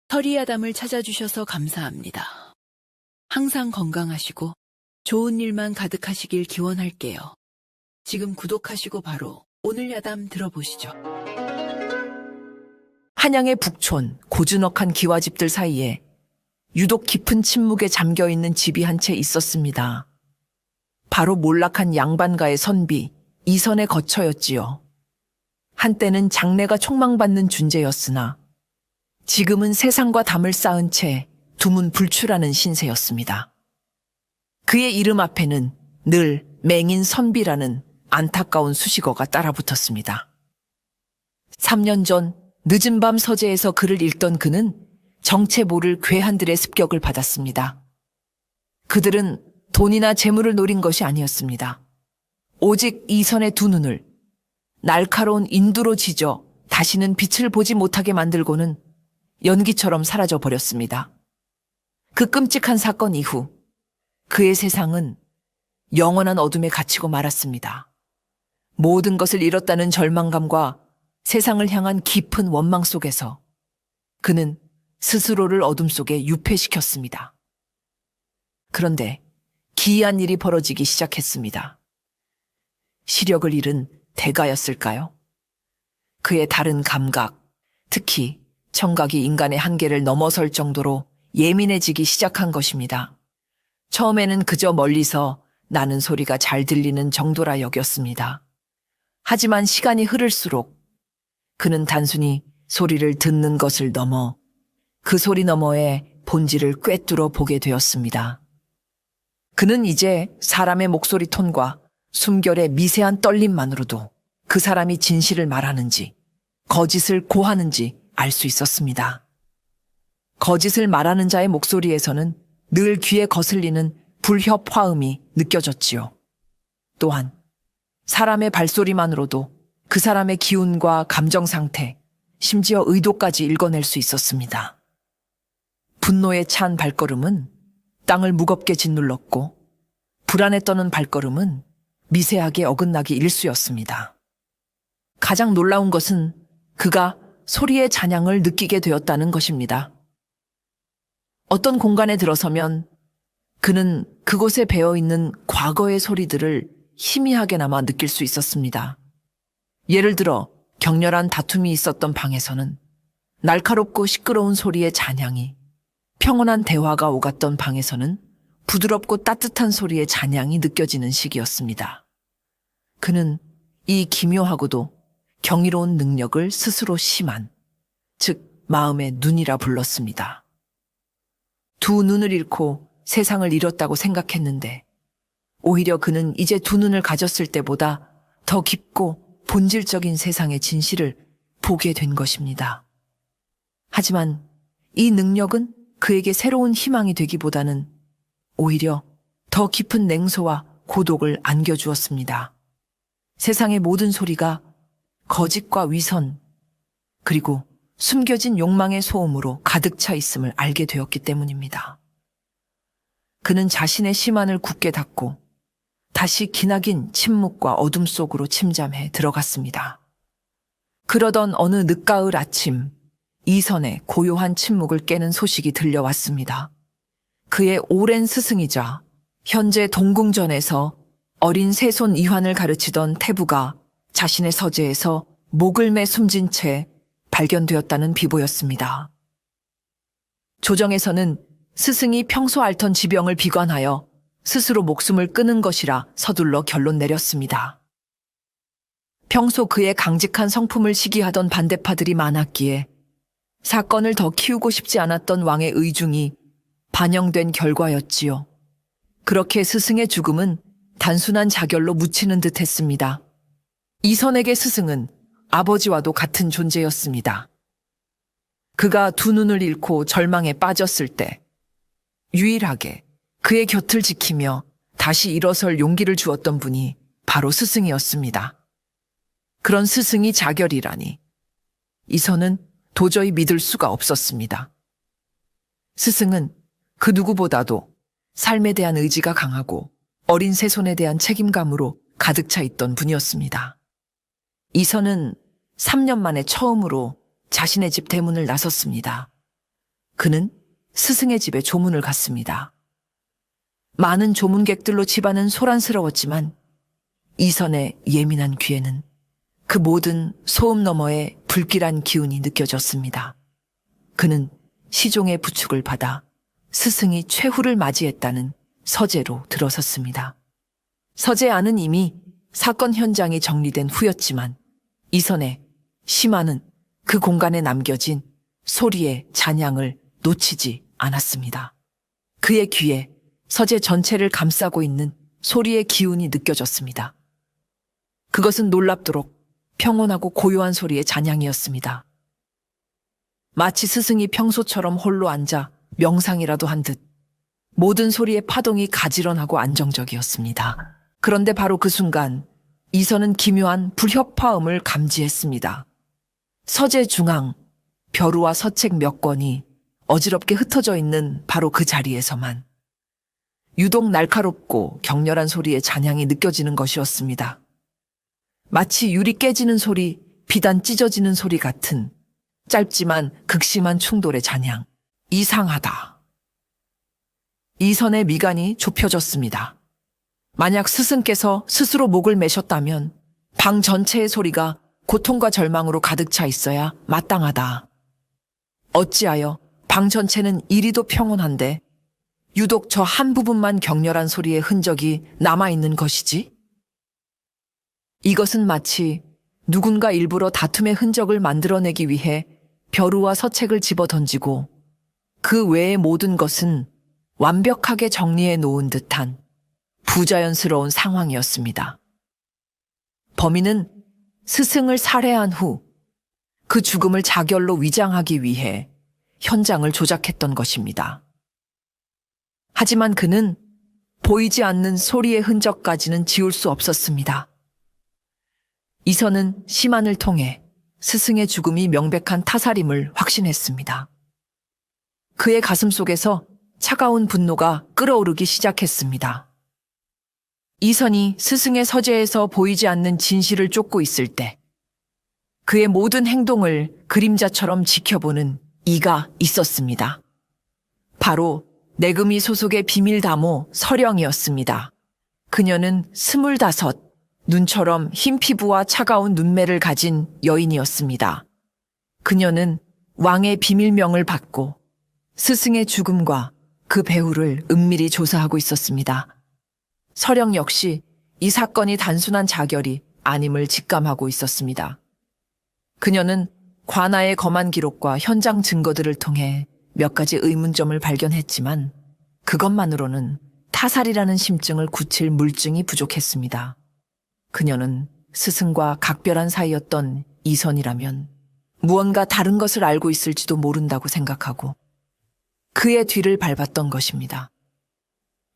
터리아담을 찾아주셔서 감사합니다. 항상 건강하시고 좋은 일만 가득하시길 기원할게요. 지금 구독하시고 바로 오늘 야담 들어보시죠. 한양의 북촌 고즈넉한 기와집들 사이에 유독 깊은 침묵에 잠겨있는 집이 한 채 있었습니다. 바로 몰락한 양반가의 선비 이선의 거처였지요. 한때는 장래가 촉망받는 존재였으나 지금은 세상과 담을 쌓은 채 두문불출하는 신세였습니다. 그의 이름 앞에는 늘 맹인 선비라는 안타까운 수식어가 따라붙었습니다. 3년 전 늦은 밤 서재에서 글을 읽던 그는 정체 모를 괴한들의 습격을 받았습니다. 그들은 돈이나 재물을 노린 것이 아니었습니다. 오직 이선의 두 눈을 날카로운 인두로 지져 다시는 빛을 보지 못하게 만들고는 연기처럼 사라져 버렸습니다. 그 끔찍한 사건 이후 그의 세상은 영원한 어둠에 갇히고 말았습니다. 모든 것을 잃었다는 절망감과 세상을 향한 깊은 원망 속에서 그는 스스로를 어둠 속에 유폐시켰습니다. 그런데 기이한 일이 벌어지기 시작했습니다. 시력을 잃은 대가였을까요? 그의 다른 감각, 특히 청각이 인간의 한계를 넘어설 정도로 예민해지기 시작한 것입니다. 처음에는 그저 멀리서 나는 소리가 잘 들리는 정도라 여겼습니다. 하지만 시간이 흐를수록 그는 단순히 소리를 듣는 것을 넘어 그 소리 너머의 본질을 꿰뚫어 보게 되었습니다. 그는 이제 사람의 목소리 톤과 숨결의 미세한 떨림만으로도 그 사람이 진실을 말하는지 거짓을 고하는지 알 수 있었습니다. 거짓을 말하는 자의 목소리에서는 늘 귀에 거슬리는 불협 화음이 느껴졌지요. 또한 사람의 발소리만으로도 그 사람의 기운과 감정 상태, 심지어 의도까지 읽어낼 수 있었습니다. 분노에 찬 발걸음은 땅을 무겁게 짓눌렀고 불안에 떠는 발걸음은 미세하게 어긋나기 일쑤였습니다. 가장 놀라운 것은 그가 소리의 잔향을 느끼게 되었다는 것입니다. 어떤 공간에 들어서면 그는 그곳에 배어있는 과거의 소리들을 희미하게나마 느낄 수 있었습니다. 예를 들어 격렬한 다툼이 있었던 방에서는 날카롭고 시끄러운 소리의 잔향이, 평온한 대화가 오갔던 방에서는 부드럽고 따뜻한 소리의 잔향이 느껴지는 시기였습니다. 그는 이 기묘하고도 경이로운 능력을 스스로 심한, 즉 마음의 눈이라 불렀습니다. 두 눈을 잃고 세상을 잃었다고 생각했는데 오히려 그는 이제 두 눈을 가졌을 때보다 더 깊고 본질적인 세상의 진실을 보게 된 것입니다. 하지만 이 능력은 그에게 새로운 희망이 되기보다는 오히려 더 깊은 냉소와 고독을 안겨주었습니다. 세상의 모든 소리가 거짓과 위선, 그리고 숨겨진 욕망의 소음으로 가득 차 있음을 알게 되었기 때문입니다. 그는 자신의 심한을 굳게 닫고 다시 기나긴 침묵과 어둠 속으로 침잠해 들어갔습니다. 그러던 어느 늦가을 아침, 이선의 고요한 침묵을 깨는 소식이 들려왔습니다. 그의 오랜 스승이자 현재 동궁전에서 어린 세손 이환을 가르치던 태부가 자신의 서재에서 목을 매 숨진 채 발견되었다는 비보였습니다. 조정에서는 스승이 평소 앓던 지병을 비관하여 스스로 목숨을 끊은 것이라 서둘러 결론 내렸습니다. 평소 그의 강직한 성품을 시기하던 반대파들이 많았기에 사건을 더 키우고 싶지 않았던 왕의 의중이 반영된 결과였지요. 그렇게 스승의 죽음은 단순한 자결로 묻히는 듯 했습니다. 이선에게 스승은 아버지와도 같은 존재였습니다. 그가 두 눈을 잃고 절망에 빠졌을 때 유일하게 그의 곁을 지키며 다시 일어설 용기를 주었던 분이 바로 스승이었습니다. 그런 스승이 자결이라니 이선은 도저히 믿을 수가 없었습니다. 스승은 그 누구보다도 삶에 대한 의지가 강하고 어린 세손에 대한 책임감으로 가득 차 있던 분이었습니다. 이선은 3년 만에 처음으로 자신의 집 대문을 나섰습니다. 그는 스승의 집에 조문을 갔습니다. 많은 조문객들로 집안은 소란스러웠지만 이선의 예민한 귀에는 그 모든 소음 너머에 불길한 기운이 느껴졌습니다. 그는 시종의 부축을 받아 스승이 최후를 맞이했다는 서재로 들어섰습니다. 서재 안은 이미 사건 현장이 정리된 후였지만 이선의 심화는 그 공간에 남겨진 소리의 잔향을 놓치지 않았습니다. 그의 귀에 서재 전체를 감싸고 있는 소리의 기운이 느껴졌습니다. 그것은 놀랍도록 평온하고 고요한 소리의 잔향이었습니다. 마치 스승이 평소처럼 홀로 앉아 명상이라도 한 듯 모든 소리의 파동이 가지런하고 안정적이었습니다. 그런데 바로 그 순간 이선은 기묘한 불협화음을 감지했습니다. 서재 중앙 벼루와 서책 몇 권이 어지럽게 흩어져 있는 바로 그 자리에서만 유독 날카롭고 격렬한 소리의 잔향이 느껴지는 것이었습니다. 마치 유리 깨지는 소리, 비단 찢어지는 소리 같은 짧지만 극심한 충돌의 잔향. 이상하다. 이선의 미간이 좁혀졌습니다. 만약 스승께서 스스로 목을 매셨다면 방 전체의 소리가 고통과 절망으로 가득 차 있어야 마땅하다. 어찌하여 방 전체는 이리도 평온한데 유독 저 한 부분만 격렬한 소리의 흔적이 남아있는 것이지? 이것은 마치 누군가 일부러 다툼의 흔적을 만들어내기 위해 벼루와 서책을 집어던지고 그 외의 모든 것은 완벽하게 정리해 놓은 듯한 부자연스러운 상황이었습니다. 범인은 스승을 살해한 후 그 죽음을 자결로 위장하기 위해 현장을 조작했던 것입니다. 하지만 그는 보이지 않는 소리의 흔적까지는 지울 수 없었습니다. 이선은 심한을 통해 스승의 죽음이 명백한 타살임을 확신했습니다. 그의 가슴 속에서 차가운 분노가 끓어오르기 시작했습니다. 이선이 스승의 서재에서 보이지 않는 진실을 쫓고 있을 때 그의 모든 행동을 그림자처럼 지켜보는 이가 있었습니다. 바로 내금이 소속의 비밀다모 서령이었습니다. 그녀는 25, 눈처럼 흰 피부와 차가운 눈매를 가진 여인이었습니다. 그녀는 왕의 비밀명을 받고 스승의 죽음과 그 배후를 은밀히 조사하고 있었습니다. 서령 역시 이 사건이 단순한 자결이 아님을 직감하고 있었습니다. 그녀는 관아의 검안 기록과 현장 증거들을 통해 몇 가지 의문점을 발견했지만 그것만으로는 타살이라는 심증을 굳힐 물증이 부족했습니다. 그녀는 스승과 각별한 사이였던 이선이라면 무언가 다른 것을 알고 있을지도 모른다고 생각하고 그의 뒤를 밟았던 것입니다.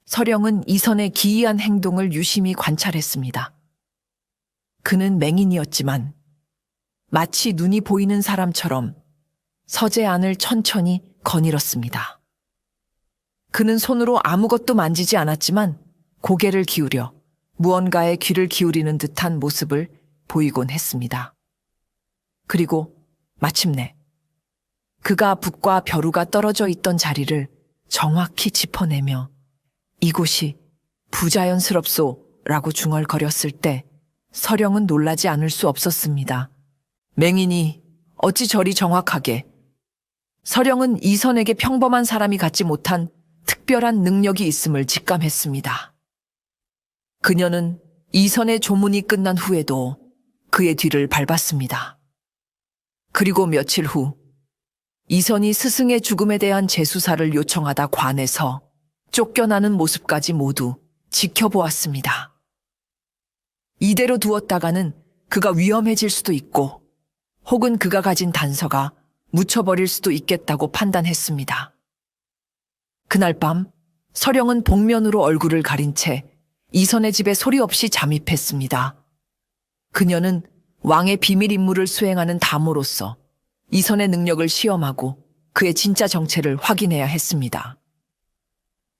서령은 이선의 기이한 행동을 유심히 관찰했습니다. 그는 맹인이었지만 마치 눈이 보이는 사람처럼 서재 안을 천천히 거닐었습니다. 그는 손으로 아무것도 만지지 않았지만 고개를 기울여 무언가에 귀를 기울이는 듯한 모습을 보이곤 했습니다. 그리고 마침내 그가 붓과 벼루가 떨어져 있던 자리를 정확히 짚어내며 이곳이 부자연스럽소라고 중얼거렸을 때 서령은 놀라지 않을 수 없었습니다. 맹인이 어찌 저리 정확하게. 서령은 이선에게 평범한 사람이 갖지 못한 특별한 능력이 있음을 직감했습니다. 그녀는 이선의 조문이 끝난 후에도 그의 뒤를 밟았습니다. 그리고 며칠 후 이선이 스승의 죽음에 대한 재수사를 요청하다 관에서 쫓겨나는 모습까지 모두 지켜보았습니다. 이대로 두었다가는 그가 위험해질 수도 있고 혹은 그가 가진 단서가 묻혀버릴 수도 있겠다고 판단했습니다. 그날 밤 서령은 복면으로 얼굴을 가린 채 이선의 집에 소리 없이 잠입했습니다. 그녀는 왕의 비밀 임무를 수행하는 다모로서 이선의 능력을 시험하고 그의 진짜 정체를 확인해야 했습니다.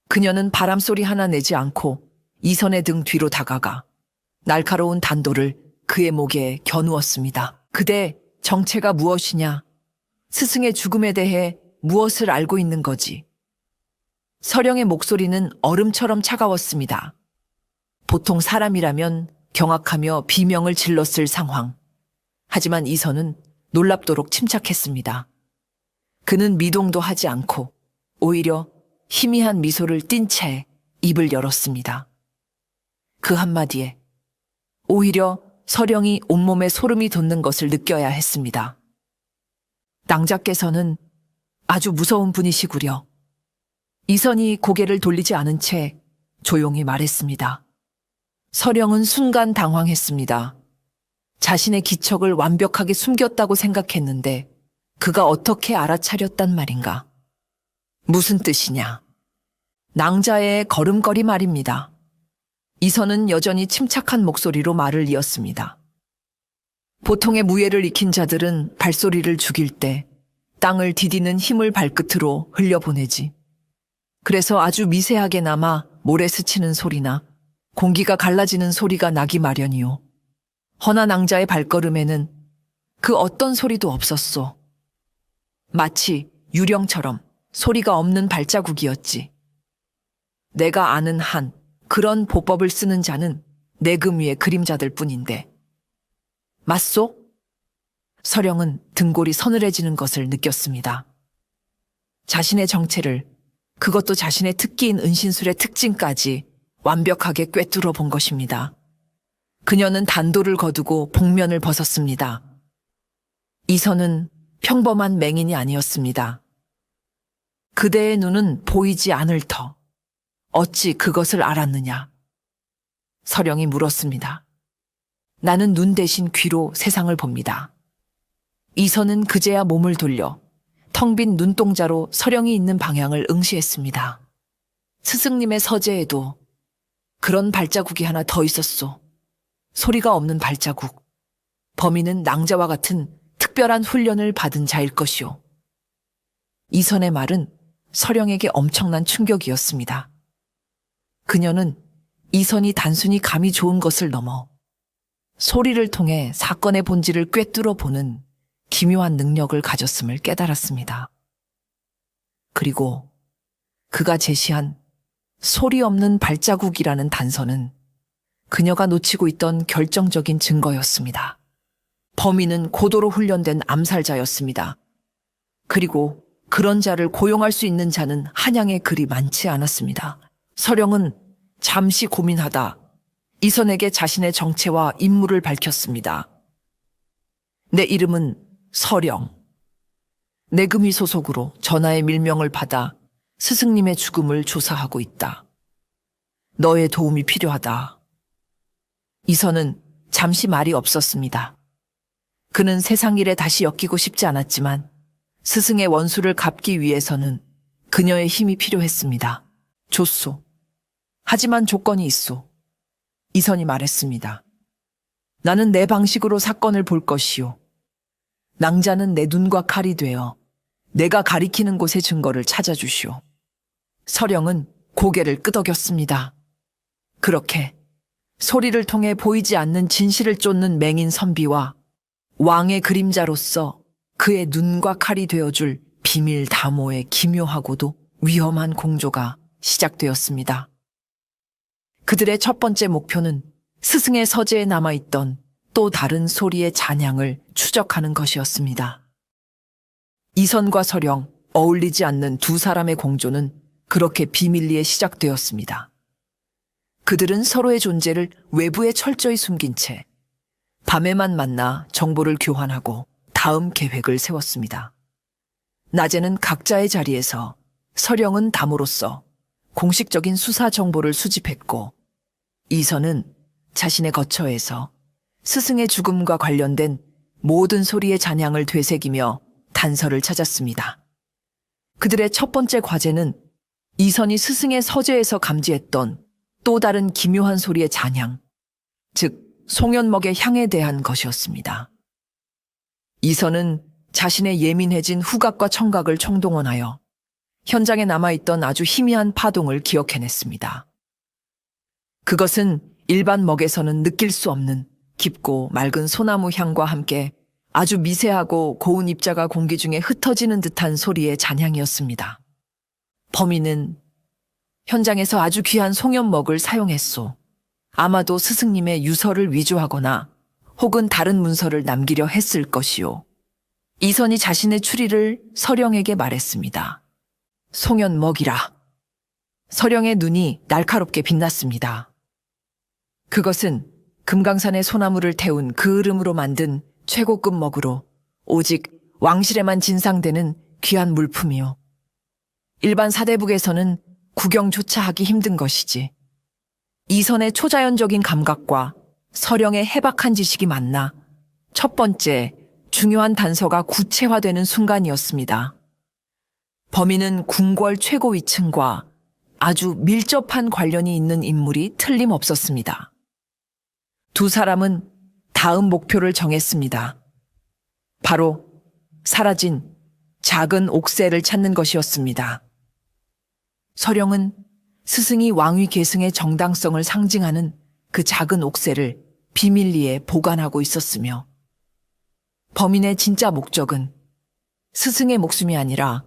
그녀는 바람소리 하나 내지 않고 이선의 등 뒤로 다가가 날카로운 단도를 그의 목에 겨누었습니다. 그대 정체가 무엇이냐? 스승의 죽음에 대해 무엇을 알고 있는 거지? 서령의 목소리는 얼음처럼 차가웠습니다. 보통 사람이라면 경악하며 비명을 질렀을 상황. 하지만 이선은 놀랍도록 침착했습니다. 그는 미동도 하지 않고 오히려 희미한 미소를 띤 채 입을 열었습니다. 그 한마디에 오히려 서령이 온몸에 소름이 돋는 것을 느껴야 했습니다. 낭자께서는 아주 무서운 분이시구려. 이선이 고개를 돌리지 않은 채 조용히 말했습니다. 서령은 순간 당황했습니다. 자신의 기척을 완벽하게 숨겼다고 생각했는데 그가 어떻게 알아차렸단 말인가? 무슨 뜻이냐? 낭자의 걸음걸이 말입니다. 이선은 여전히 침착한 목소리로 말을 이었습니다. 보통의 무예를 익힌 자들은 발소리를 죽일 때 땅을 디디는 힘을 발끝으로 흘려보내지. 그래서 아주 미세하게나마 모래 스치는 소리나 공기가 갈라지는 소리가 나기 마련이요. 허나 낭자의 발걸음에는 그 어떤 소리도 없었소. 마치 유령처럼 소리가 없는 발자국이었지. 내가 아는 한 그런 보법을 쓰는 자는 내금 위의 그림자들 뿐인데. 맞소? 서령은 등골이 서늘해지는 것을 느꼈습니다. 자신의 정체를, 그것도 자신의 특기인 은신술의 특징까지 완벽하게 꿰뚫어 본 것입니다. 그녀는 단도를 거두고 복면을 벗었습니다. 이선은 평범한 맹인이 아니었습니다. 그대의 눈은 보이지 않을 터. 어찌 그것을 알았느냐? 서령이 물었습니다. 나는 눈 대신 귀로 세상을 봅니다. 이선은 그제야 몸을 돌려 텅 빈 눈동자로 서령이 있는 방향을 응시했습니다. 스승님의 서재에도 그런 발자국이 하나 더 있었소. 소리가 없는 발자국. 범인은 낭자와 같은 특별한 훈련을 받은 자일 것이오. 이선의 말은 서령에게 엄청난 충격이었습니다. 그녀는 이선이 단순히 감이 좋은 것을 넘어 소리를 통해 사건의 본질을 꿰뚫어 보는 기묘한 능력을 가졌음을 깨달았습니다. 그리고 그가 제시한 소리 없는 발자국이라는 단서는 그녀가 놓치고 있던 결정적인 증거였습니다. 범인은 고도로 훈련된 암살자였습니다. 그리고 그런 자를 고용할 수 있는 자는 한양에 그리 많지 않았습니다. 서령은 잠시 고민하다 이선에게 자신의 정체와 임무를 밝혔습니다. 내 이름은 서령. 내금위 소속으로 전하의 밀명을 받아 스승님의 죽음을 조사하고 있다. 너의 도움이 필요하다. 이선은 잠시 말이 없었습니다. 그는 세상 일에 다시 엮이고 싶지 않았지만 스승의 원수를 갚기 위해서는 그녀의 힘이 필요했습니다. 좋소. 하지만 조건이 있소. 이선이 말했습니다. 나는 내 방식으로 사건을 볼 것이요. 낭자는 내 눈과 칼이 되어 내가 가리키는 곳의 증거를 찾아주시오. 서령은 고개를 끄덕였습니다. 그렇게 소리를 통해 보이지 않는 진실을 쫓는 맹인 선비와 왕의 그림자로서 그의 눈과 칼이 되어줄 비밀 다모의 기묘하고도 위험한 공조가 시작되었습니다. 그들의 첫 번째 목표는 스승의 서재에 남아있던 또 다른 소리의 잔향을 추적하는 것이었습니다. 이선과 서령, 어울리지 않는 두 사람의 공조는 그렇게 비밀리에 시작되었습니다. 그들은 서로의 존재를 외부에 철저히 숨긴 채 밤에만 만나 정보를 교환하고 다음 계획을 세웠습니다. 낮에는 각자의 자리에서 서령은 담으로써 공식적인 수사 정보를 수집했고 이선은 자신의 거처에서 스승의 죽음과 관련된 모든 소리의 잔향을 되새기며 단서를 찾았습니다. 그들의 첫 번째 과제는 이선이 스승의 서재에서 감지했던 또 다른 기묘한 소리의 잔향, 즉 송연먹의 향에 대한 것이었습니다. 이선은 자신의 예민해진 후각과 청각을 총동원하여 현장에 남아있던 아주 희미한 파동을 기억해냈습니다. 그것은 일반 먹에서는 느낄 수 없는 깊고 맑은 소나무 향과 함께 아주 미세하고 고운 입자가 공기 중에 흩어지는 듯한 소리의 잔향이었습니다. 범인은 현장에서 아주 귀한 송연먹을 사용했소. 아마도 스승님의 유서를 위조하거나 혹은 다른 문서를 남기려 했을 것이요. 이선이 자신의 추리를 서령에게 말했습니다. 송연먹이라. 서령의 눈이 날카롭게 빛났습니다. 그것은 금강산의 소나무를 태운 그 으름으로 만든 최고급 먹으로 오직 왕실에만 진상되는 귀한 물품이요. 일반 사대북에서는 구경조차 하기 힘든 것이지. 이선의 초자연적인 감각과 서령의 해박한 지식이 만나 첫 번째 중요한 단서가 구체화되는 순간이었습니다. 범인은 궁궐 최고위층과 아주 밀접한 관련이 있는 인물이 틀림없었습니다. 두 사람은 다음 목표를 정했습니다. 바로 사라진 작은 옥새를 찾는 것이었습니다. 서령은 스승이 왕위 계승의 정당성을 상징하는 그 작은 옥새를 비밀리에 보관하고 있었으며 범인의 진짜 목적은 스승의 목숨이 아니라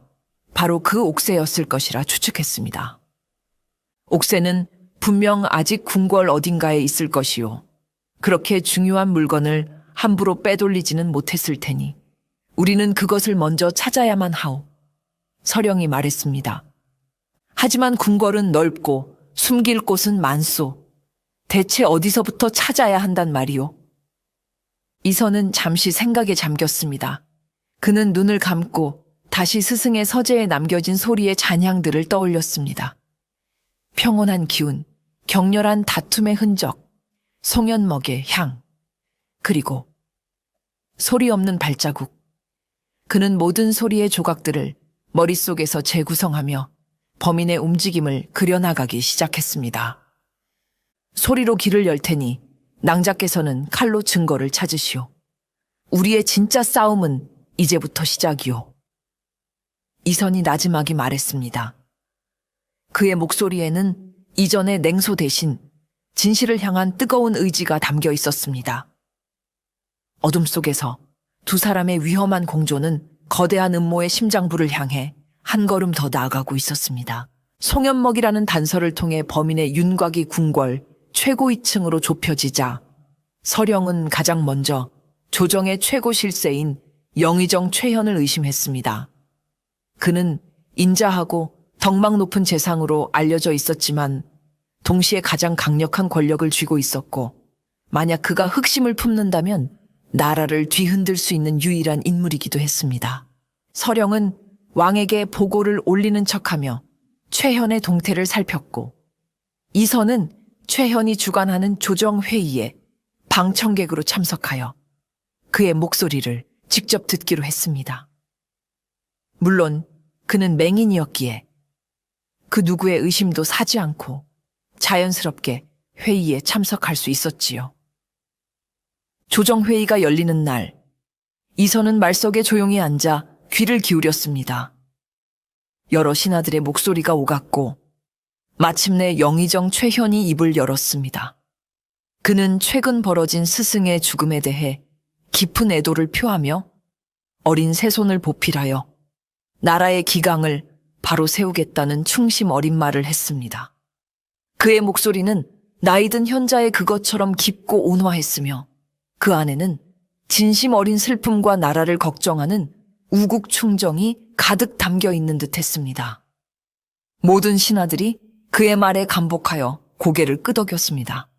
바로 그 옥새였을 것이라 추측했습니다. 옥새는 분명 아직 궁궐 어딘가에 있을 것이요. 그렇게 중요한 물건을 함부로 빼돌리지는 못했을 테니 우리는 그것을 먼저 찾아야만 하오. 서령이 말했습니다. 하지만 궁궐은 넓고 숨길 곳은 많소. 대체 어디서부터 찾아야 한단 말이오? 이선은 잠시 생각에 잠겼습니다. 그는 눈을 감고 다시 스승의 서재에 남겨진 소리의 잔향들을 떠올렸습니다. 평온한 기운, 격렬한 다툼의 흔적, 송연먹의 향, 그리고 소리 없는 발자국. 그는 모든 소리의 조각들을 머릿속에서 재구성하며 범인의 움직임을 그려나가기 시작했습니다. 소리로 길을 열 테니 낭자께서는 칼로 증거를 찾으시오. 우리의 진짜 싸움은 이제부터 시작이오. 이선이 나지막이 말했습니다. 그의 목소리에는 이전의 냉소 대신 진실을 향한 뜨거운 의지가 담겨 있었습니다. 어둠 속에서 두 사람의 위험한 공조는 거대한 음모의 심장부를 향해 한 걸음 더 나아가고 있었습니다. 송연먹이라는 단서를 통해 범인의 윤곽이 궁궐 최고위층으로 좁혀지자 서령은 가장 먼저 조정의 최고 실세인 영의정 최현을 의심했습니다. 그는 인자하고 덕망 높은 재상으로 알려져 있었지만 동시에 가장 강력한 권력을 쥐고 있었고 만약 그가 흑심을 품는다면 나라를 뒤흔들 수 있는 유일한 인물이기도 했습니다. 서령은 왕에게 보고를 올리는 척하며 최현의 동태를 살폈고 이선은 최현이 주관하는 조정회의에 방청객으로 참석하여 그의 목소리를 직접 듣기로 했습니다. 물론 그는 맹인이었기에 그 누구의 의심도 사지 않고 자연스럽게 회의에 참석할 수 있었지요. 조정회의가 열리는 날, 이선은 말석에 조용히 앉아 귀를 기울였습니다. 여러 신하들의 목소리가 오갔고 마침내 영의정 최현이 입을 열었습니다. 그는 최근 벌어진 스승의 죽음에 대해 깊은 애도를 표하며 어린 새손을 보필하여 나라의 기강을 바로 세우겠다는 충심 어린 말을 했습니다. 그의 목소리는 나이든 현자의 그것처럼 깊고 온화했으며 그 안에는 진심 어린 슬픔과 나라를 걱정하는 우국충정이 가득 담겨 있는 듯 했습니다. 모든 신하들이 그의 말에 감복하여 고개를 끄덕였습니다.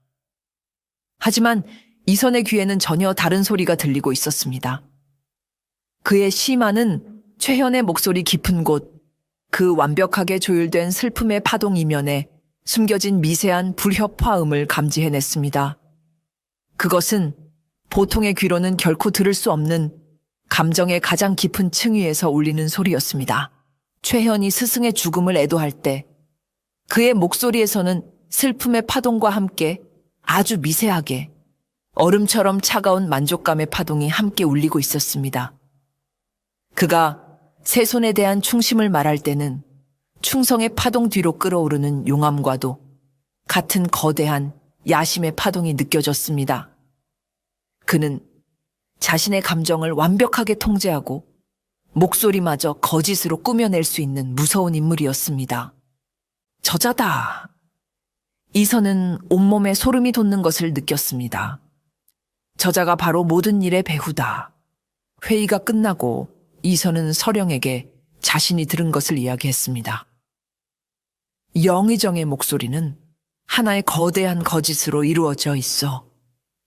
하지만 이선의 귀에는 전혀 다른 소리가 들리고 있었습니다. 그의 심화는 최현의 목소리 깊은 곳, 그 완벽하게 조율된 슬픔의 파동 이면에 숨겨진 미세한 불협화음을 감지해냈습니다. 그것은 보통의 귀로는 결코 들을 수 없는 감정의 가장 깊은 층위에서 울리는 소리였습니다. 최현이 스승의 죽음을 애도할 때 그의 목소리에서는 슬픔의 파동과 함께 아주 미세하게 얼음처럼 차가운 만족감의 파동이 함께 울리고 있었습니다. 그가 새손에 대한 충심을 말할 때는 충성의 파동 뒤로 끌어오르는 용암과도 같은 거대한 야심의 파동이 느껴졌습니다. 그는 자신의 감정을 완벽하게 통제하고 목소리마저 거짓으로 꾸며낼 수 있는 무서운 인물이었습니다. 저자다. 이선은 온몸에 소름이 돋는 것을 느꼈습니다. 저자가 바로 모든 일의 배후다. 회의가 끝나고 이선은 서령에게 자신이 들은 것을 이야기했습니다. 영의정의 목소리는 하나의 거대한 거짓으로 이루어져 있어.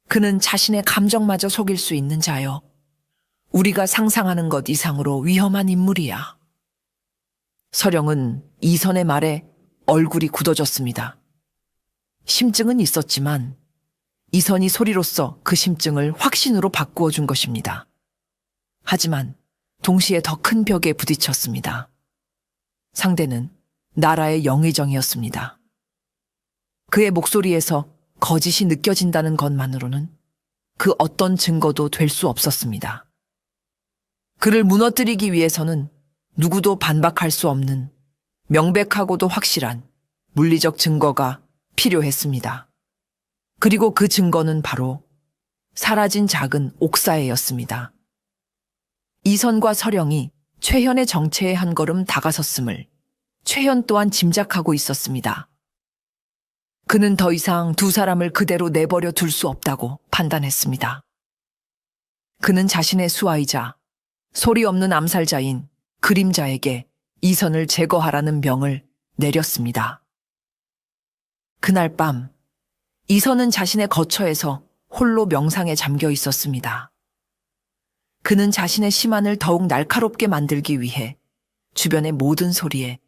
그는 자신의 감정마저 속일 수 있는 자요. 우리가 상상하는 것 이상으로 위험한 인물이야. 서령은 이선의 말에 얼굴이 굳어졌습니다. 심증은 있었지만 이선이 소리로써 그 심증을 확신으로 바꾸어 준 것입니다. 하지만 동시에 더 큰 벽에 부딪혔습니다. 상대는 나라의 영의정이었습니다. 그의 목소리에서 거짓이 느껴진다는 것만으로는 그 어떤 증거도 될 수 없었습니다. 그를 무너뜨리기 위해서는 누구도 반박할 수 없는 명백하고도 확실한 물리적 증거가 필요했습니다. 그리고 그 증거는 바로 사라진 작은 옥사애였습니다. 이선과 서령이 최현의 정체에 한 걸음 다가섰음을 최현 또한 짐작하고 있었습니다. 그는 더 이상 두 사람을 그대로 내버려 둘 수 없다고 판단했습니다. 그는 자신의 수하이자 소리 없는 암살자인 그림자에게 이선을 제거하라는 명을 내렸습니다. 그날 밤 이선은 자신의 거처에서 홀로 명상에 잠겨 있었습니다. 그는 자신의 시만을 더욱 날카롭게 만들기 위해 주변의 모든 소리에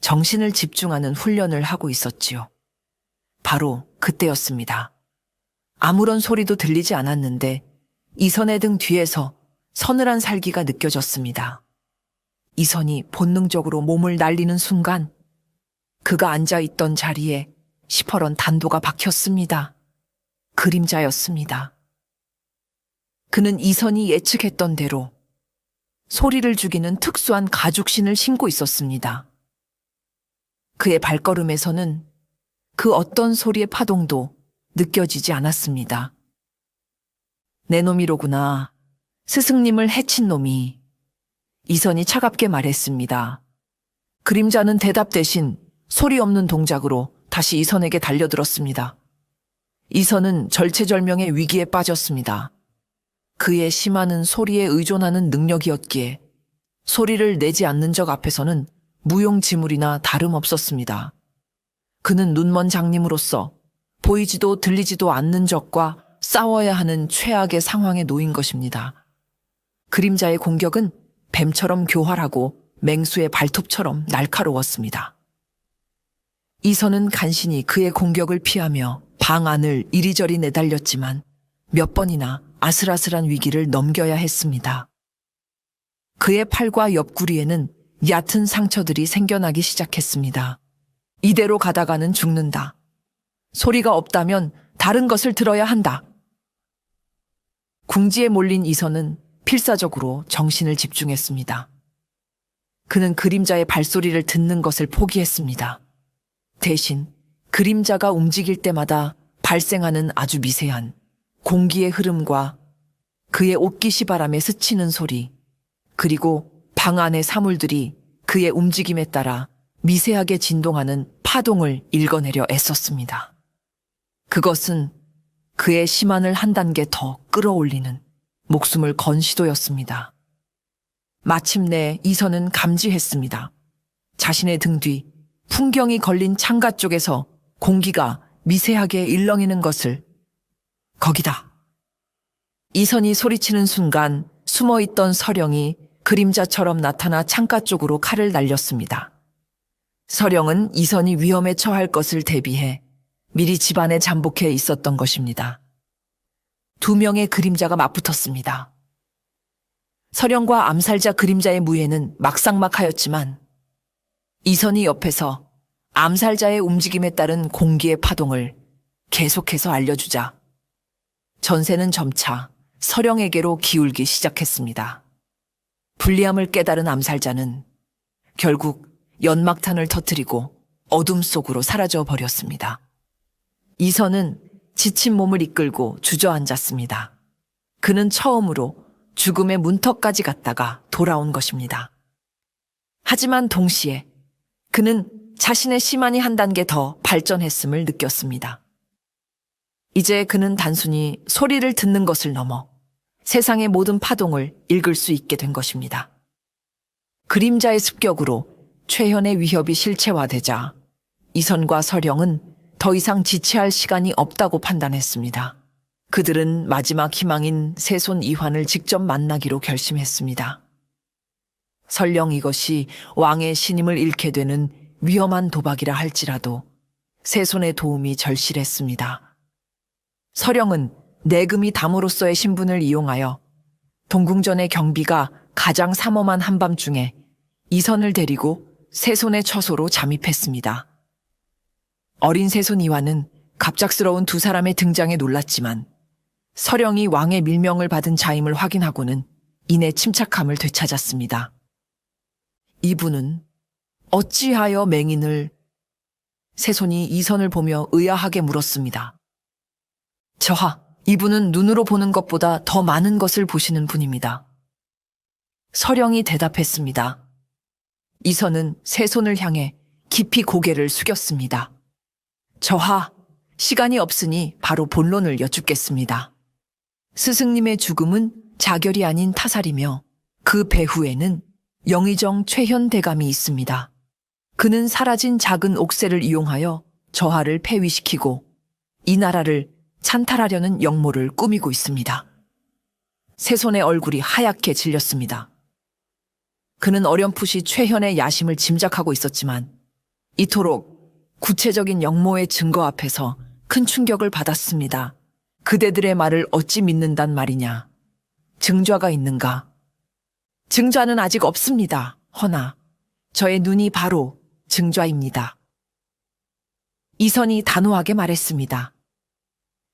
정신을 집중하는 훈련을 하고 있었지요. 바로 그때였습니다. 아무런 소리도 들리지 않았는데 이선의 등 뒤에서 서늘한 살기가 느껴졌습니다. 이선이 본능적으로 몸을 날리는 순간 그가 앉아있던 자리에 시퍼런 단도가 박혔습니다. 그림자였습니다. 그는 이선이 예측했던 대로 소리를 죽이는 특수한 가죽신을 신고 있었습니다. 그의 발걸음에서는 그 어떤 소리의 파동도 느껴지지 않았습니다. 내 놈이로구나. 스승님을 해친 놈이. 이선이 차갑게 말했습니다. 그림자는 대답 대신 소리 없는 동작으로 다시 이선에게 달려들었습니다. 이선은 절체절명의 위기에 빠졌습니다. 그의 심한은 소리에 의존하는 능력이었기에 소리를 내지 않는 적 앞에서는 무용지물이나 다름없었습니다. 그는 눈먼 장님으로서 보이지도 들리지도 않는 적과 싸워야 하는 최악의 상황에 놓인 것입니다. 그림자의 공격은 뱀처럼 교활하고 맹수의 발톱처럼 날카로웠습니다. 이선은 간신히 그의 공격을 피하며 방 안을 이리저리 내달렸지만 몇 번이나 아슬아슬한 위기를 넘겨야 했습니다. 그의 팔과 옆구리에는 얕은 상처들이 생겨나기 시작했습니다. 이대로 가다가는 죽는다. 소리가 없다면 다른 것을 들어야 한다. 궁지에 몰린 이선은 필사적으로 정신을 집중했습니다. 그는 그림자의 발소리를 듣는 것을 포기했습니다. 대신 그림자가 움직일 때마다 발생하는 아주 미세한 공기의 흐름과 그의 옷깃이 바람에 스치는 소리, 그리고 방 안의 사물들이 그의 움직임에 따라 미세하게 진동하는 파동을 읽어내려 애썼습니다. 그것은 그의 심한을 한 단계 더 끌어올리는 목숨을 건 시도였습니다. 마침내 이선은 감지했습니다. 자신의 등 뒤 풍경이 걸린 창가 쪽에서 공기가 미세하게 일렁이는 것을. 거기다. 이선이 소리치는 순간 숨어있던 서령이 그림자처럼 나타나 창가 쪽으로 칼을 날렸습니다. 서령은 이선이 위험에 처할 것을 대비해 미리 집안에 잠복해 있었던 것입니다. 두 명의 그림자가 맞붙었습니다. 서령과 암살자 그림자의 무예는 막상막하였지만 이선이 옆에서 암살자의 움직임에 따른 공기의 파동을 계속해서 알려주자 전세는 점차 서령에게로 기울기 시작했습니다. 불리함을 깨달은 암살자는 결국 연막탄을 터뜨리고 어둠 속으로 사라져 버렸습니다. 이선은 지친 몸을 이끌고 주저앉았습니다. 그는 처음으로 죽음의 문턱까지 갔다가 돌아온 것입니다. 하지만 동시에 그는 자신의 시만이 한 단계 더 발전했음을 느꼈습니다. 이제 그는 단순히 소리를 듣는 것을 넘어 세상의 모든 파동을 읽을 수 있게 된 것입니다. 그림자의 습격으로 최현의 위협이 실체화되자 이선과 서령은 더 이상 지체할 시간이 없다고 판단했습니다. 그들은 마지막 희망인 세손 이환을 직접 만나기로 결심했습니다. 설령 이것이 왕의 신임을 잃게 되는 위험한 도박이라 할지라도 세손의 도움이 절실했습니다. 서령은 내금이 담으로서의 신분을 이용하여 동궁전의 경비가 가장 삼엄한 한밤중에 이선을 데리고 세손의 처소로 잠입했습니다. 어린 세손 이환은 갑작스러운 두 사람의 등장에 놀랐지만 서령이 왕의 밀명을 받은 자임을 확인하고는 이내 침착함을 되찾았습니다. 이분은 어찌하여 맹인을... 세손이 이선을 보며 의아하게 물었습니다. 저하, 이분은 눈으로 보는 것보다 더 많은 것을 보시는 분입니다. 서령이 대답했습니다. 이선은 세손을 향해 깊이 고개를 숙였습니다. 저하, 시간이 없으니 바로 본론을 여쭙겠습니다. 스승님의 죽음은 자결이 아닌 타살이며 그 배후에는 영의정 최현 대감이 있습니다. 그는 사라진 작은 옥새를 이용하여 저하를 폐위시키고 이 나라를 찬탈하려는 역모를 꾸미고 있습니다. 세손의 얼굴이 하얗게 질렸습니다. 그는 어렴풋이 최현의 야심을 짐작하고 있었지만 이토록 구체적인 역모의 증거 앞에서 큰 충격을 받았습니다. 그대들의 말을 어찌 믿는단 말이냐. 증좌가 있는가? 증좌는 아직 없습니다. 허나 저의 눈이 바로 증좌입니다. 이선이 단호하게 말했습니다.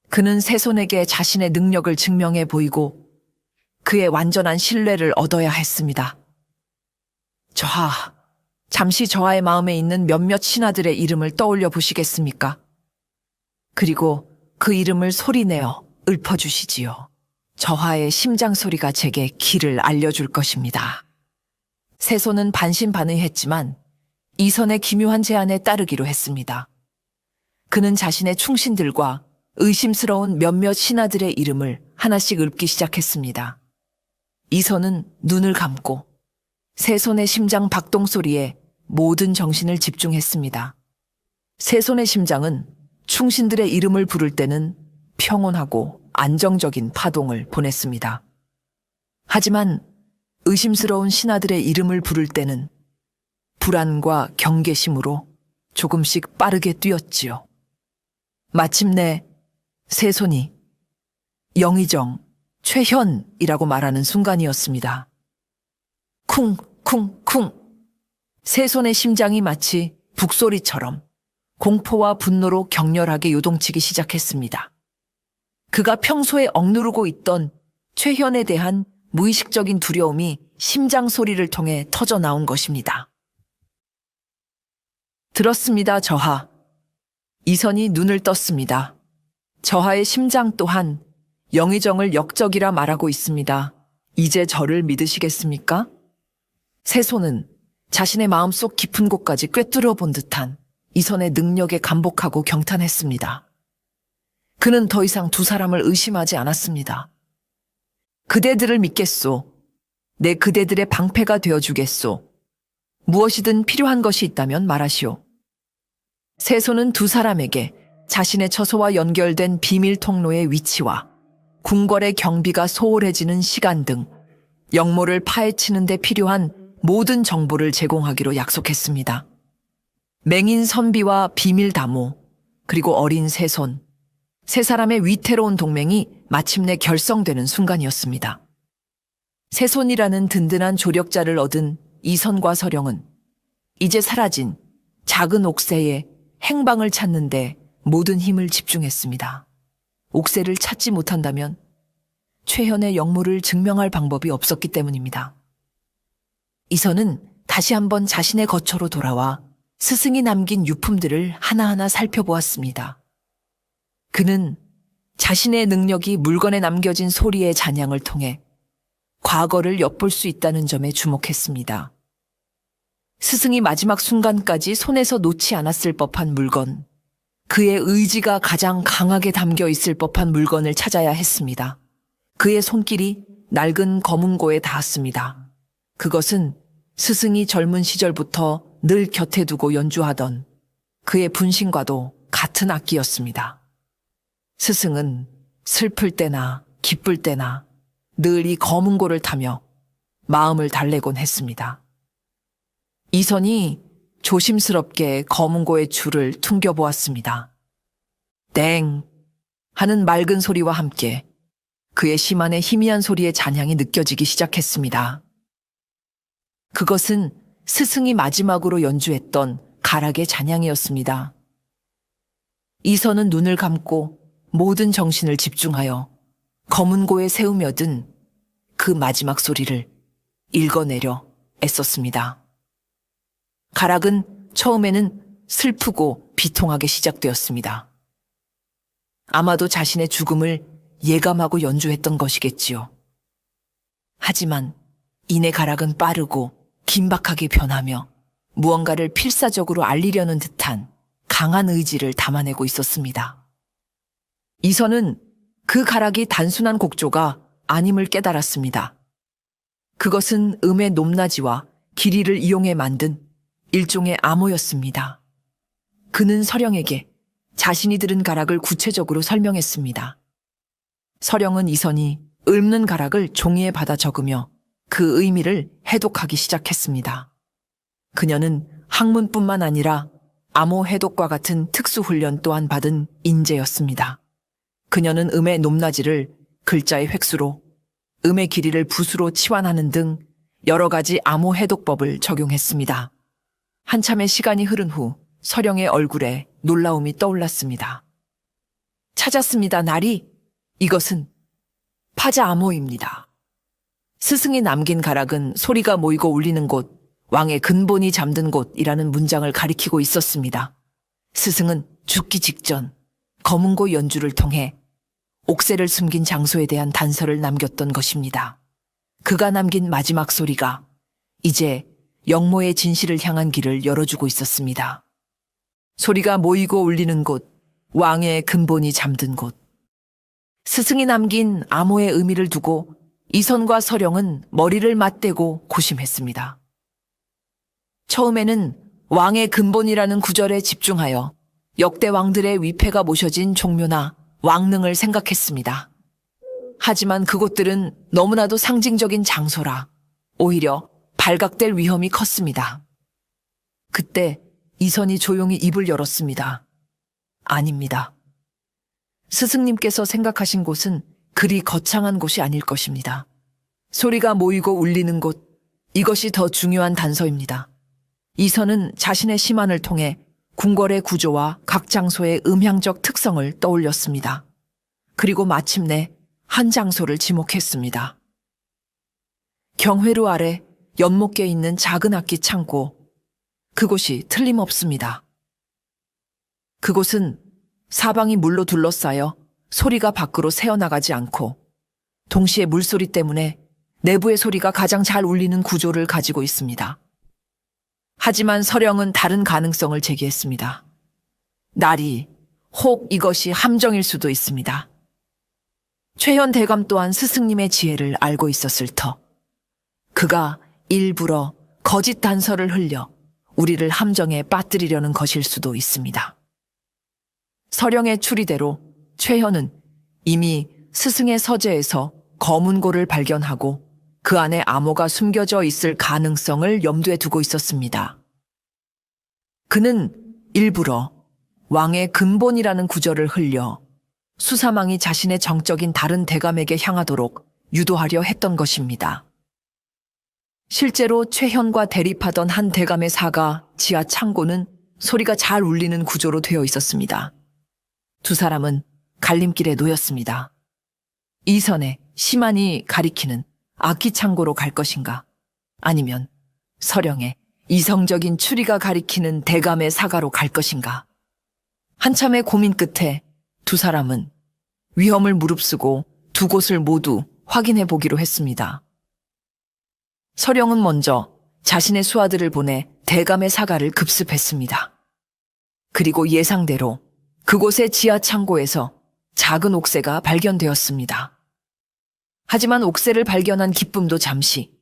그는 세손에게 자신의 능력을 증명해 보이고 그의 완전한 신뢰를 얻어야 했습니다. 저하, 잠시 저하의 마음에 있는 몇몇 신하들의 이름을 떠올려 보시겠습니까? 그리고 그 이름을 소리내어 읊어주시지요. 저하의 심장 소리가 제게 길을 알려줄 것입니다. 세손은 반신반의했지만 이선의 기묘한 제안에 따르기로 했습니다. 그는 자신의 충신들과 의심스러운 몇몇 신하들의 이름을 하나씩 읊기 시작했습니다. 이선은 눈을 감고 세손의 심장 박동 소리에 모든 정신을 집중했습니다. 세손의 심장은 충신들의 이름을 부를 때는 평온하고 안정적인 파동을 보냈습니다. 하지만 의심스러운 신하들의 이름을 부를 때는 불안과 경계심으로 조금씩 빠르게 뛰었지요. 마침내 세손이 영의정 최현이라고 말하는 순간이었습니다. 쿵쿵쿵. 세손의 심장이 마치 북소리처럼 공포와 분노로 격렬하게 요동치기 시작했습니다. 그가 평소에 억누르고 있던 최현에 대한 무의식적인 두려움이 심장 소리를 통해 터져 나온 것입니다. 들었습니다, 저하. 이선이 눈을 떴습니다. 저하의 심장 또한 영의정을 역적이라 말하고 있습니다. 이제 저를 믿으시겠습니까? 세손은 자신의 마음속 깊은 곳까지 꿰뚫어 본 듯한 이선의 능력에 감복하고 경탄했습니다. 그는 더 이상 두 사람을 의심하지 않았습니다. 그대들을 믿겠소. 내 그대들의 방패가 되어주겠소. 무엇이든 필요한 것이 있다면 말하시오. 세손은 두 사람에게 자신의 처소와 연결된 비밀 통로의 위치와 궁궐의 경비가 소홀해지는 시간 등 역모를 파헤치는 데 필요한 모든 정보를 제공하기로 약속했습니다. 맹인 선비와 비밀 다모, 그리고 어린 세손, 세 사람의 위태로운 동맹이 마침내 결성되는 순간이었습니다. 세손이라는 든든한 조력자를 얻은 이선과 서령은 이제 사라진 작은 옥새에 행방을 찾는데 모든 힘을 집중했습니다. 옥새를 찾지 못한다면 최현의 역모를 증명할 방법이 없었기 때문입니다. 이선은 다시 한번 자신의 거처로 돌아와 스승이 남긴 유품들을 하나하나 살펴보았습니다. 그는 자신의 능력이 물건에 남겨진 소리의 잔향을 통해 과거를 엿볼 수 있다는 점에 주목했습니다. 스승이 마지막 순간까지 손에서 놓지 않았을 법한 물건, 그의 의지가 가장 강하게 담겨 있을 법한 물건을 찾아야 했습니다. 그의 손길이 낡은 검은고에 닿았습니다. 그것은 스승이 젊은 시절부터 늘 곁에 두고 연주하던 그의 분신과도 같은 악기였습니다. 스승은 슬플 때나 기쁠 때나 늘 이 검은고를 타며 마음을 달래곤 했습니다. 이선이 조심스럽게 검은고의 줄을 퉁겨보았습니다. 땡! 하는 맑은 소리와 함께 그의 심안의 희미한 소리의 잔향이 느껴지기 시작했습니다. 그것은 스승이 마지막으로 연주했던 가락의 잔향이었습니다. 이선은 눈을 감고 모든 정신을 집중하여 검은고에 세우며 든 그 마지막 소리를 읽어내려 애썼습니다. 가락은 처음에는 슬프고 비통하게 시작되었습니다. 아마도 자신의 죽음을 예감하고 연주했던 것이겠지요. 하지만 이내 가락은 빠르고 긴박하게 변하며 무언가를 필사적으로 알리려는 듯한 강한 의지를 담아내고 있었습니다. 이선은 그 가락이 단순한 곡조가 아님을 깨달았습니다. 그것은 음의 높낮이와 길이를 이용해 만든 일종의 암호였습니다. 그는 서령에게 자신이 들은 가락을 구체적으로 설명했습니다. 서령은 이선이 읊는 가락을 종이에 받아 적으며 그 의미를 해독하기 시작했습니다. 그녀는 학문뿐만 아니라 암호 해독과 같은 특수훈련 또한 받은 인재였습니다. 그녀는 음의 높낮이를 글자의 획수로, 음의 길이를 붓으로 치환하는 등 여러 가지 암호 해독법을 적용했습니다. 한참의 시간이 흐른 후 서령의 얼굴에 놀라움이 떠올랐습니다. 찾았습니다, 나리. 이것은 파자 암호입니다. 스승이 남긴 가락은 소리가 모이고 울리는 곳, 왕의 근본이 잠든 곳이라는 문장을 가리키고 있었습니다. 스승은 죽기 직전 검은고 연주를 통해 옥새를 숨긴 장소에 대한 단서를 남겼던 것입니다. 그가 남긴 마지막 소리가 이제 영모의 진실을 향한 길을 열어주고 있었습니다. 소리가 모이고 울리는 곳, 왕의 근본이 잠든 곳. 스승이 남긴 암호의 의미를 두고 이선과 서령은 머리를 맞대고 고심했습니다. 처음에는 왕의 근본이라는 구절에 집중하여 역대 왕들의 위패가 모셔진 종묘나 왕릉을 생각했습니다. 하지만 그곳들은 너무나도 상징적인 장소라 오히려 발각될 위험이 컸습니다. 그때 이선이 조용히 입을 열었습니다. 아닙니다. 스승님께서 생각하신 곳은 그리 거창한 곳이 아닐 것입니다. 소리가 모이고 울리는 곳, 이것이 더 중요한 단서입니다. 이선은 자신의 심안을 통해 궁궐의 구조와 각 장소의 음향적 특성을 떠올렸습니다. 그리고 마침내 한 장소를 지목했습니다. 경회루 아래 연못께 있는 작은 악기 창고, 그곳이 틀림없습니다. 그곳은 사방이 물로 둘러싸여 소리가 밖으로 새어나가지 않고 동시에 물소리 때문에 내부의 소리가 가장 잘 울리는 구조를 가지고 있습니다. 하지만 서령은 다른 가능성을 제기했습니다. 나리, 혹 이것이 함정일 수도 있습니다. 최현 대감 또한 스승님의 지혜를 알고 있었을 터. 그가 일부러 거짓 단서를 흘려 우리를 함정에 빠뜨리려는 것일 수도 있습니다. 서령의 추리대로 최현은 이미 스승의 서재에서 검은고를 발견하고 그 안에 암호가 숨겨져 있을 가능성을 염두에 두고 있었습니다. 그는 일부러 왕의 근본이라는 구절을 흘려 수사망이 자신의 정적인 다른 대감에게 향하도록 유도하려 했던 것입니다. 실제로 최현과 대립하던 한 대감의 사가 지하 창고는 소리가 잘 울리는 구조로 되어 있었습니다. 두 사람은 갈림길에 놓였습니다. 이선의 심한이 가리키는 악기 창고로 갈 것인가? 아니면 서령의 이성적인 추리가 가리키는 대감의 사가로 갈 것인가? 한참의 고민 끝에 두 사람은 위험을 무릅쓰고 두 곳을 모두 확인해 보기로 했습니다. 서령은 먼저 자신의 수하들을 보내 대감의 사가를 급습했습니다. 그리고 예상대로 그곳의 지하 창고에서 작은 옥새가 발견되었습니다. 하지만 옥새를 발견한 기쁨도 잠시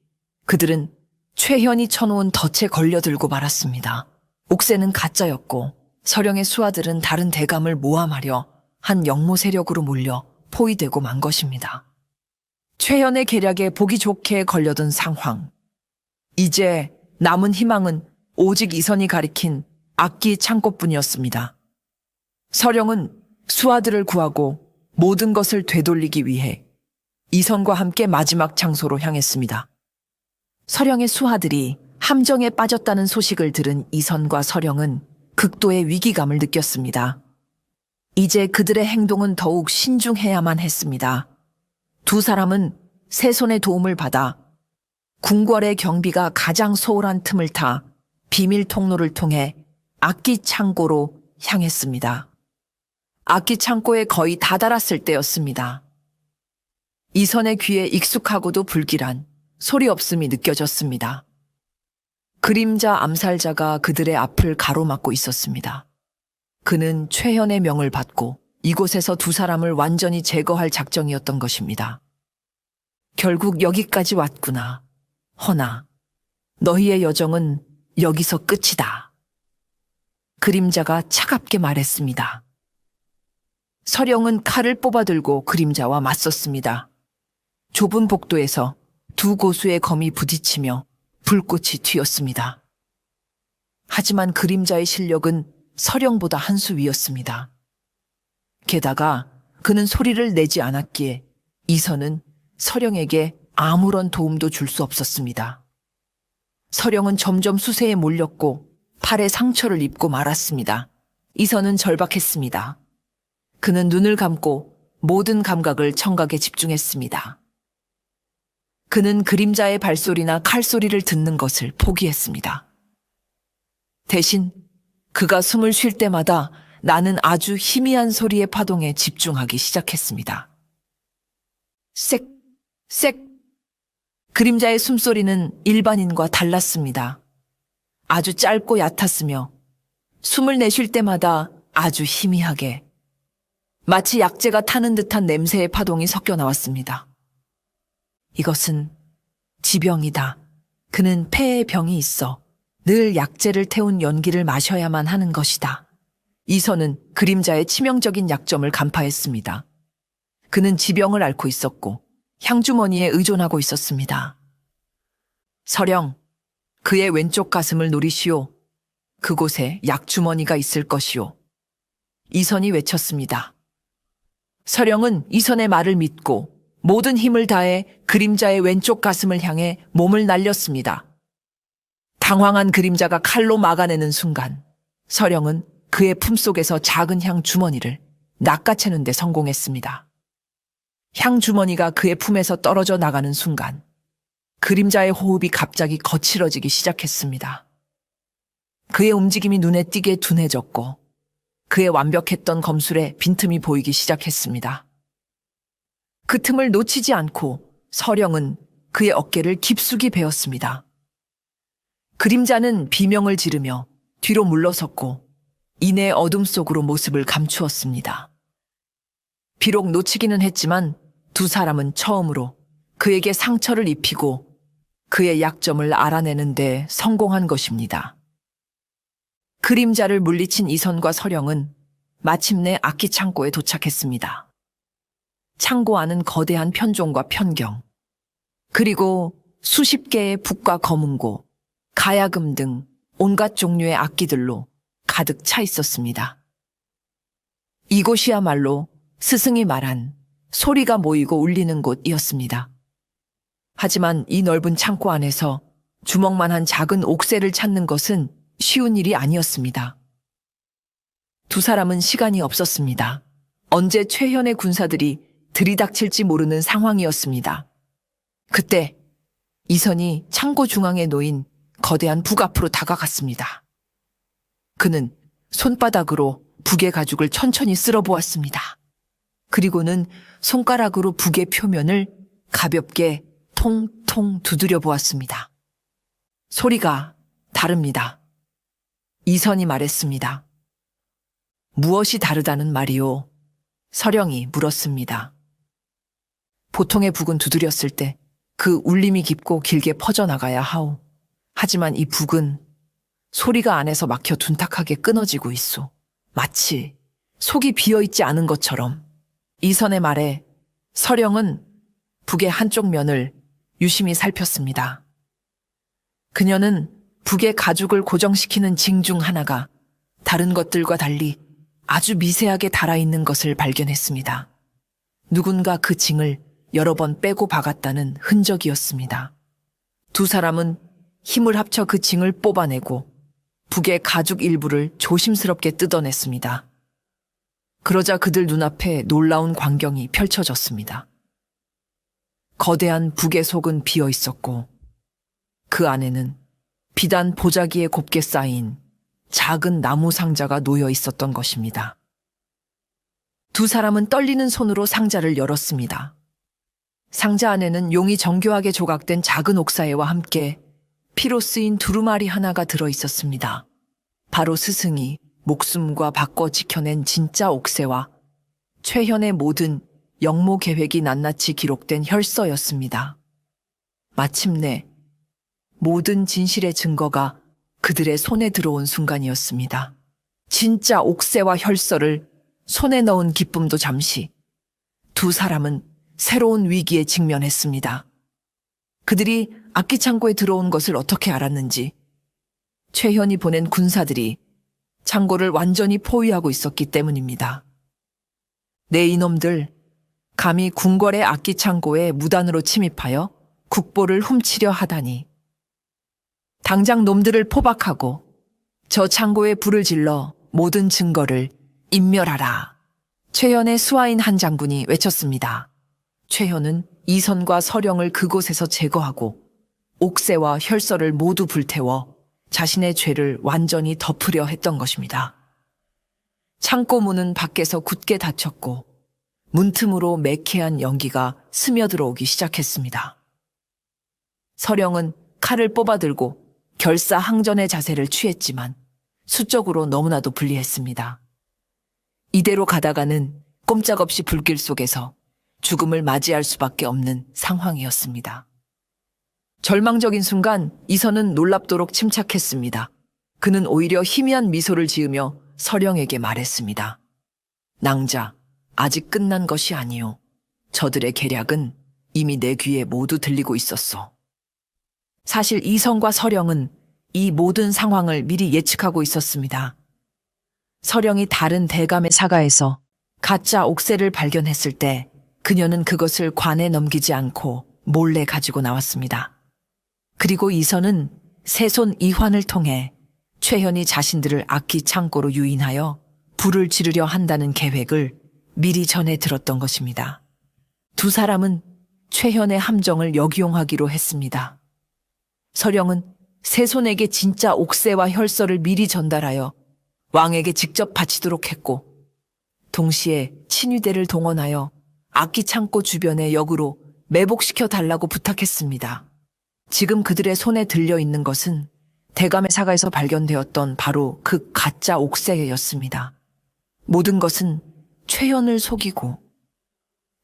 그들은 최현이 쳐놓은 덫에 걸려들고 말았습니다. 옥새는 가짜였고 서령의 수하들은 다른 대감을 모함하려 한 영모 세력으로 몰려 포위되고 만 것입니다. 최현의 계략에 보기 좋게 걸려든 상황. 이제 남은 희망은 오직 이선이 가리킨 악기 창고뿐이었습니다. 서령은 수하들을 구하고 모든 것을 되돌리기 위해 이선과 함께 마지막 장소로 향했습니다. 서령의 수하들이 함정에 빠졌다는 소식을 들은 이선과 서령은 극도의 위기감을 느꼈습니다. 이제 그들의 행동은 더욱 신중해야만 했습니다. 두 사람은 세손의 도움을 받아 궁궐의 경비가 가장 소홀한 틈을 타 비밀 통로를 통해 악기 창고로 향했습니다. 악기 창고에 거의 다다랐을 때였습니다. 이선의 귀에 익숙하고도 불길한 소리 없음이 느껴졌습니다. 그림자 암살자가 그들의 앞을 가로막고 있었습니다. 그는 최현의 명을 받고 이곳에서 두 사람을 완전히 제거할 작정이었던 것입니다. 결국 여기까지 왔구나. 허나 너희의 여정은 여기서 끝이다. 그림자가 차갑게 말했습니다. 서령은 칼을 뽑아들고 그림자와 맞섰습니다. 좁은 복도에서 두 고수의 검이 부딪히며 불꽃이 튀었습니다. 하지만 그림자의 실력은 서령보다 한 수 위였습니다. 게다가 그는 소리를 내지 않았기에 이선은 서령에게 아무런 도움도 줄 수 없었습니다. 서령은 점점 수세에 몰렸고 팔에 상처를 입고 말았습니다. 이선은 절박했습니다. 그는 눈을 감고 모든 감각을 청각에 집중했습니다. 그는 그림자의 발소리나 칼소리를 듣는 것을 포기했습니다. 대신 그가 숨을 쉴 때마다 나는 아주 희미한 소리의 파동에 집중하기 시작했습니다. 색, 색. 그림자의 숨소리는 일반인과 달랐습니다. 아주 짧고 얕았으며 숨을 내쉴 때마다 아주 희미하게 마치 약재가 타는 듯한 냄새의 파동이 섞여 나왔습니다. 이것은 지병이다. 그는 폐에 병이 있어 늘 약재를 태운 연기를 마셔야만 하는 것이다. 이선은 그림자의 치명적인 약점을 간파했습니다. 그는 지병을 앓고 있었고 향주머니에 의존하고 있었습니다. 서령, 그의 왼쪽 가슴을 노리시오. 그곳에 약주머니가 있을 것이오. 이선이 외쳤습니다. 서령은 이선의 말을 믿고 모든 힘을 다해 그림자의 왼쪽 가슴을 향해 몸을 날렸습니다. 당황한 그림자가 칼로 막아내는 순간 서령은 그의 품속에서 작은 향 주머니를 낚아채는 데 성공했습니다. 향 주머니가 그의 품에서 떨어져 나가는 순간 그림자의 호흡이 갑자기 거칠어지기 시작했습니다. 그의 움직임이 눈에 띄게 둔해졌고 그의 완벽했던 검술에 빈틈이 보이기 시작했습니다. 그 틈을 놓치지 않고 서령은 그의 어깨를 깊숙이 베었습니다. 그림자는 비명을 지르며 뒤로 물러섰고 이내 어둠 속으로 모습을 감추었습니다. 비록 놓치기는 했지만 두 사람은 처음으로 그에게 상처를 입히고 그의 약점을 알아내는 데 성공한 것입니다. 그림자를 물리친 이선과 서령은 마침내 악기 창고에 도착했습니다. 창고 안은 거대한 편종과 편경, 그리고 수십 개의 북과 검은고, 가야금 등 온갖 종류의 악기들로 가득 차 있었습니다. 이곳이야말로 스승이 말한 소리가 모이고 울리는 곳이었습니다. 하지만 이 넓은 창고 안에서 주먹만한 작은 옥새를 찾는 것은 쉬운 일이 아니었습니다. 두 사람은 시간이 없었습니다. 언제 최현의 군사들이 들이닥칠지 모르는 상황이었습니다. 그때 이선이 창고 중앙에 놓인 거대한 북 앞으로 다가갔습니다. 그는 손바닥으로 북의 가죽을 천천히 쓸어보았습니다. 그리고는 손가락으로 북의 표면을 가볍게 통통 두드려 보았습니다. 소리가 다릅니다. 이선이 말했습니다. 무엇이 다르다는 말이오? 서령이 물었습니다. 보통의 북은 두드렸을 때 그 울림이 깊고 길게 퍼져나가야 하오. 하지만 이 북은 소리가 안에서 막혀 둔탁하게 끊어지고 있소. 마치 속이 비어있지 않은 것처럼. 이선의 말에 서령은 북의 한쪽 면을 유심히 살폈습니다. 그녀는 북의 가죽을 고정시키는 징 중 하나가 다른 것들과 달리 아주 미세하게 달아있는 것을 발견했습니다. 누군가 그 징을 여러 번 빼고 박았다는 흔적이었습니다. 두 사람은 힘을 합쳐 그 징을 뽑아내고 북의 가죽 일부를 조심스럽게 뜯어냈습니다. 그러자 그들 눈앞에 놀라운 광경이 펼쳐졌습니다. 거대한 북의 속은 비어 있었고 그 안에는 비단 보자기에 곱게 쌓인 작은 나무 상자가 놓여 있었던 것입니다. 두 사람은 떨리는 손으로 상자를 열었습니다. 상자 안에는 용이 정교하게 조각된 작은 옥사애와 함께 피로 쓰인 두루마리 하나가 들어 있었습니다. 바로 스승이 목숨과 바꿔 지켜낸 진짜 옥새와 최현의 모든 영모 계획이 낱낱이 기록된 혈서였습니다. 마침내 모든 진실의 증거가 그들의 손에 들어온 순간이었습니다. 진짜 옥새와 혈서를 손에 넣은 기쁨도 잠시. 두 사람은 새로운 위기에 직면했습니다. 그들이 악기 창고에 들어온 것을 어떻게 알았는지 최현이 보낸 군사들이 창고를 완전히 포위하고 있었기 때문입니다. 네 이놈들, 감히 궁궐의 악기 창고에 무단으로 침입하여 국보를 훔치려 하다니. 당장 놈들을 포박하고 저 창고에 불을 질러 모든 증거를 인멸하라. 최현의 수하인 한 장군이 외쳤습니다. 최현은 이선과 서령을 그곳에서 제거하고 옥새와 혈서를 모두 불태워 자신의 죄를 완전히 덮으려 했던 것입니다. 창고 문은 밖에서 굳게 닫혔고 문틈으로 매캐한 연기가 스며들어오기 시작했습니다. 서령은 칼을 뽑아들고 결사항전의 자세를 취했지만 수적으로 너무나도 불리했습니다. 이대로 가다가는 꼼짝없이 불길 속에서 죽음을 맞이할 수밖에 없는 상황이었습니다. 절망적인 순간 이선은 놀랍도록 침착했습니다. 그는 오히려 희미한 미소를 지으며 서령에게 말했습니다. 낭자, 아직 끝난 것이 아니오. 저들의 계략은 이미 내 귀에 모두 들리고 있었소. 사실 이선과 서령은 이 모든 상황을 미리 예측하고 있었습니다. 서령이 다른 대감의 사가에서 가짜 옥새를 발견했을 때 그녀는 그것을 관에 넘기지 않고 몰래 가지고 나왔습니다. 그리고 이선은 세손 이환을 통해 최현이 자신들을 악기 창고로 유인하여 불을 지르려 한다는 계획을 미리 전해 들었던 것입니다. 두 사람은 최현의 함정을 역이용하기로 했습니다. 서령은 세손에게 진짜 옥새와 혈서를 미리 전달하여 왕에게 직접 바치도록 했고 동시에 친위대를 동원하여 악기 창고 주변의 역으로 매복시켜 달라고 부탁했습니다. 지금 그들의 손에 들려 있는 것은 대감의 사가에서 발견되었던 바로 그 가짜 옥새였습니다. 모든 것은 최현을 속이고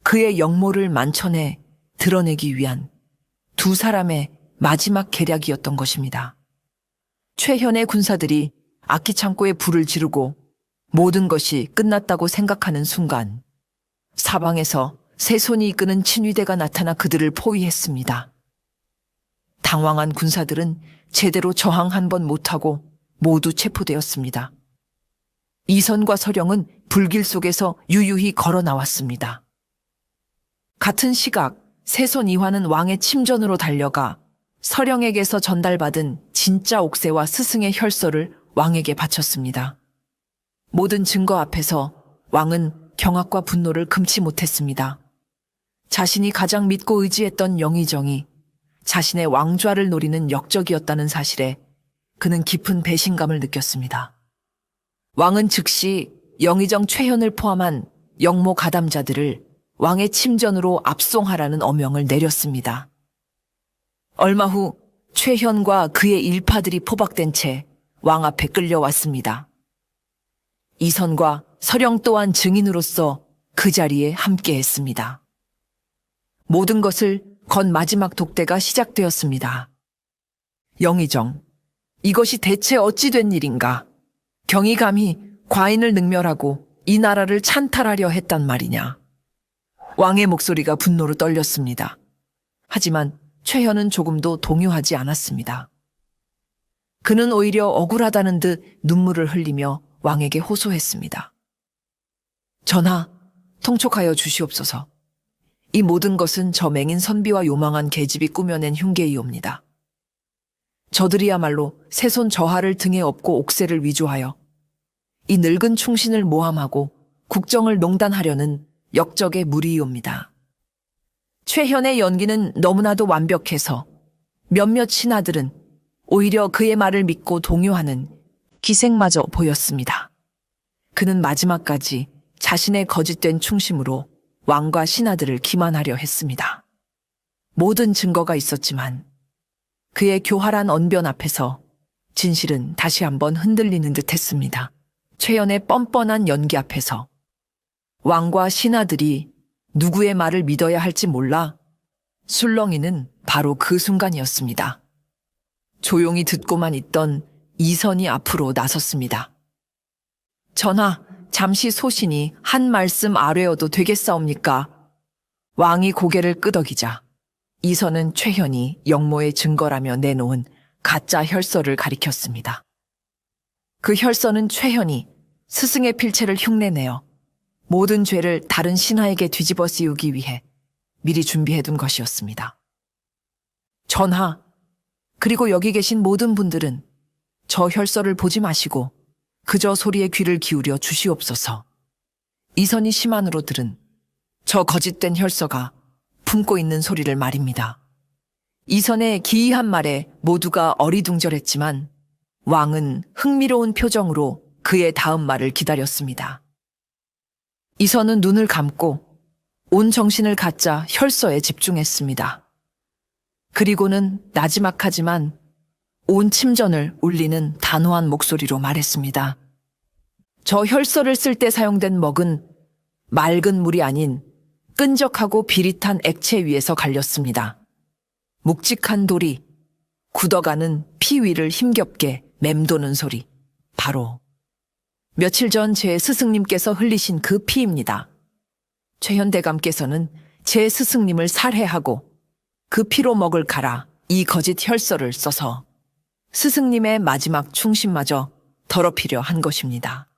그의 역모를 만천에 드러내기 위한 두 사람의 마지막 계략이었던 것입니다. 최현의 군사들이 악기 창고에 불을 지르고 모든 것이 끝났다고 생각하는 순간 사방에서 세손이 이끄는 친위대가 나타나 그들을 포위했습니다. 당황한 군사들은 제대로 저항 한 번 못하고 모두 체포되었습니다. 이선과 서령은 불길 속에서 유유히 걸어 나왔습니다. 같은 시각 세손 이환은 왕의 침전으로 달려가 서령에게서 전달받은 진짜 옥새와 스승의 혈서를 왕에게 바쳤습니다. 모든 증거 앞에서 왕은 경악과 분노를 금치 못했습니다. 자신이 가장 믿고 의지했던 영의정이 자신의 왕좌를 노리는 역적이었다는 사실에 그는 깊은 배신감을 느꼈습니다. 왕은 즉시 영의정 최현을 포함한 영모 가담자들을 왕의 침전으로 압송하라는 어명을 내렸습니다. 얼마 후 최현과 그의 일파들이 포박된 채 왕 앞에 끌려왔습니다. 이선과 서령 또한 증인으로서 그 자리에 함께했습니다. 모든 것을 건 마지막 독대가 시작되었습니다. 영의정, 이것이 대체 어찌 된 일인가? 경이 감히 과인을 능멸하고 이 나라를 찬탈하려 했단 말이냐? 왕의 목소리가 분노로 떨렸습니다. 하지만 최현은 조금도 동요하지 않았습니다. 그는 오히려 억울하다는 듯 눈물을 흘리며 왕에게 호소했습니다. 전하, 통촉하여 주시옵소서. 이 모든 것은 저 맹인 선비와 요망한 계집이 꾸며낸 흉계이옵니다. 저들이야말로 세손 저하를 등에 업고 옥새를 위조하여 이 늙은 충신을 모함하고 국정을 농단하려는 역적의 무리이옵니다. 최현의 연기는 너무나도 완벽해서 몇몇 신하들은 오히려 그의 말을 믿고 동요하는 기색마저 보였습니다. 그는 마지막까지 자신의 거짓된 충심으로 왕과 신하들을 기만하려 했습니다. 모든 증거가 있었지만 그의 교활한 언변 앞에서 진실은 다시 한번 흔들리는 듯 했습니다. 최연의 뻔뻔한 연기 앞에서 왕과 신하들이 누구의 말을 믿어야 할지 몰라 술렁이는 바로 그 순간이었습니다. 조용히 듣고만 있던 이선이 앞으로 나섰습니다. 전하, 잠시 소신이 한 말씀 아뢰어도 되겠사옵니까? 왕이 고개를 끄덕이자 이선은 최현이 영모의 증거라며 내놓은 가짜 혈서를 가리켰습니다. 그 혈서는 최현이 스승의 필체를 흉내내어 모든 죄를 다른 신하에게 뒤집어 씌우기 위해 미리 준비해둔 것이었습니다. 전하, 그리고 여기 계신 모든 분들은 저 혈서를 보지 마시고 그저 소리에 귀를 기울여 주시옵소서. 이선이 심한으로 들은 저 거짓된 혈서가 품고 있는 소리를 말입니다. 이선의 기이한 말에 모두가 어리둥절했지만 왕은 흥미로운 표정으로 그의 다음 말을 기다렸습니다. 이선은 눈을 감고 온 정신을 갖자 혈서에 집중했습니다. 그리고는 나지막하지만 온 침전을 울리는 단호한 목소리로 말했습니다. 저 혈서를 쓸 때 사용된 먹은 맑은 물이 아닌 끈적하고 비릿한 액체 위에서 갈렸습니다. 묵직한 돌이 굳어가는 피 위를 힘겹게 맴도는 소리. 바로 며칠 전 제 스승님께서 흘리신 그 피입니다. 최현대감께서는 제 스승님을 살해하고 그 피로 먹을 갈아 이 거짓 혈서를 써서 스승님의 마지막 충심마저 더럽히려 한 것입니다.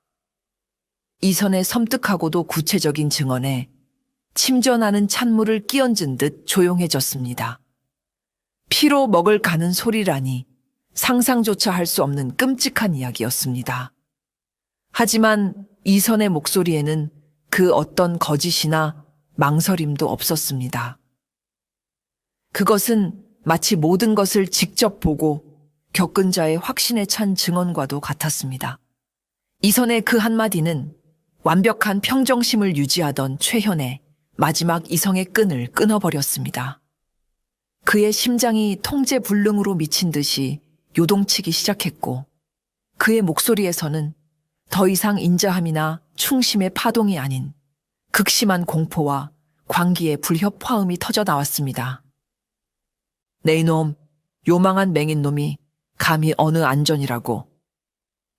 이선의 섬뜩하고도 구체적인 증언에 침전하는 찬물을 끼얹은 듯 조용해졌습니다. 피로 먹을 가는 소리라니 상상조차 할 수 없는 끔찍한 이야기였습니다. 하지만 이선의 목소리에는 그 어떤 거짓이나 망설임도 없었습니다. 그것은 마치 모든 것을 직접 보고 겪은 자의 확신에 찬 증언과도 같았습니다. 이선의 그 한마디는 완벽한 평정심을 유지하던 최현의 마지막 이성의 끈을 끊어버렸습니다. 그의 심장이 통제불능으로 미친 듯이 요동치기 시작했고 그의 목소리에서는 더 이상 인자함이나 충심의 파동이 아닌 극심한 공포와 광기의 불협 화음이 터져 나왔습니다. 네 이놈, 요망한 맹인놈이 감히 어느 안전이라고.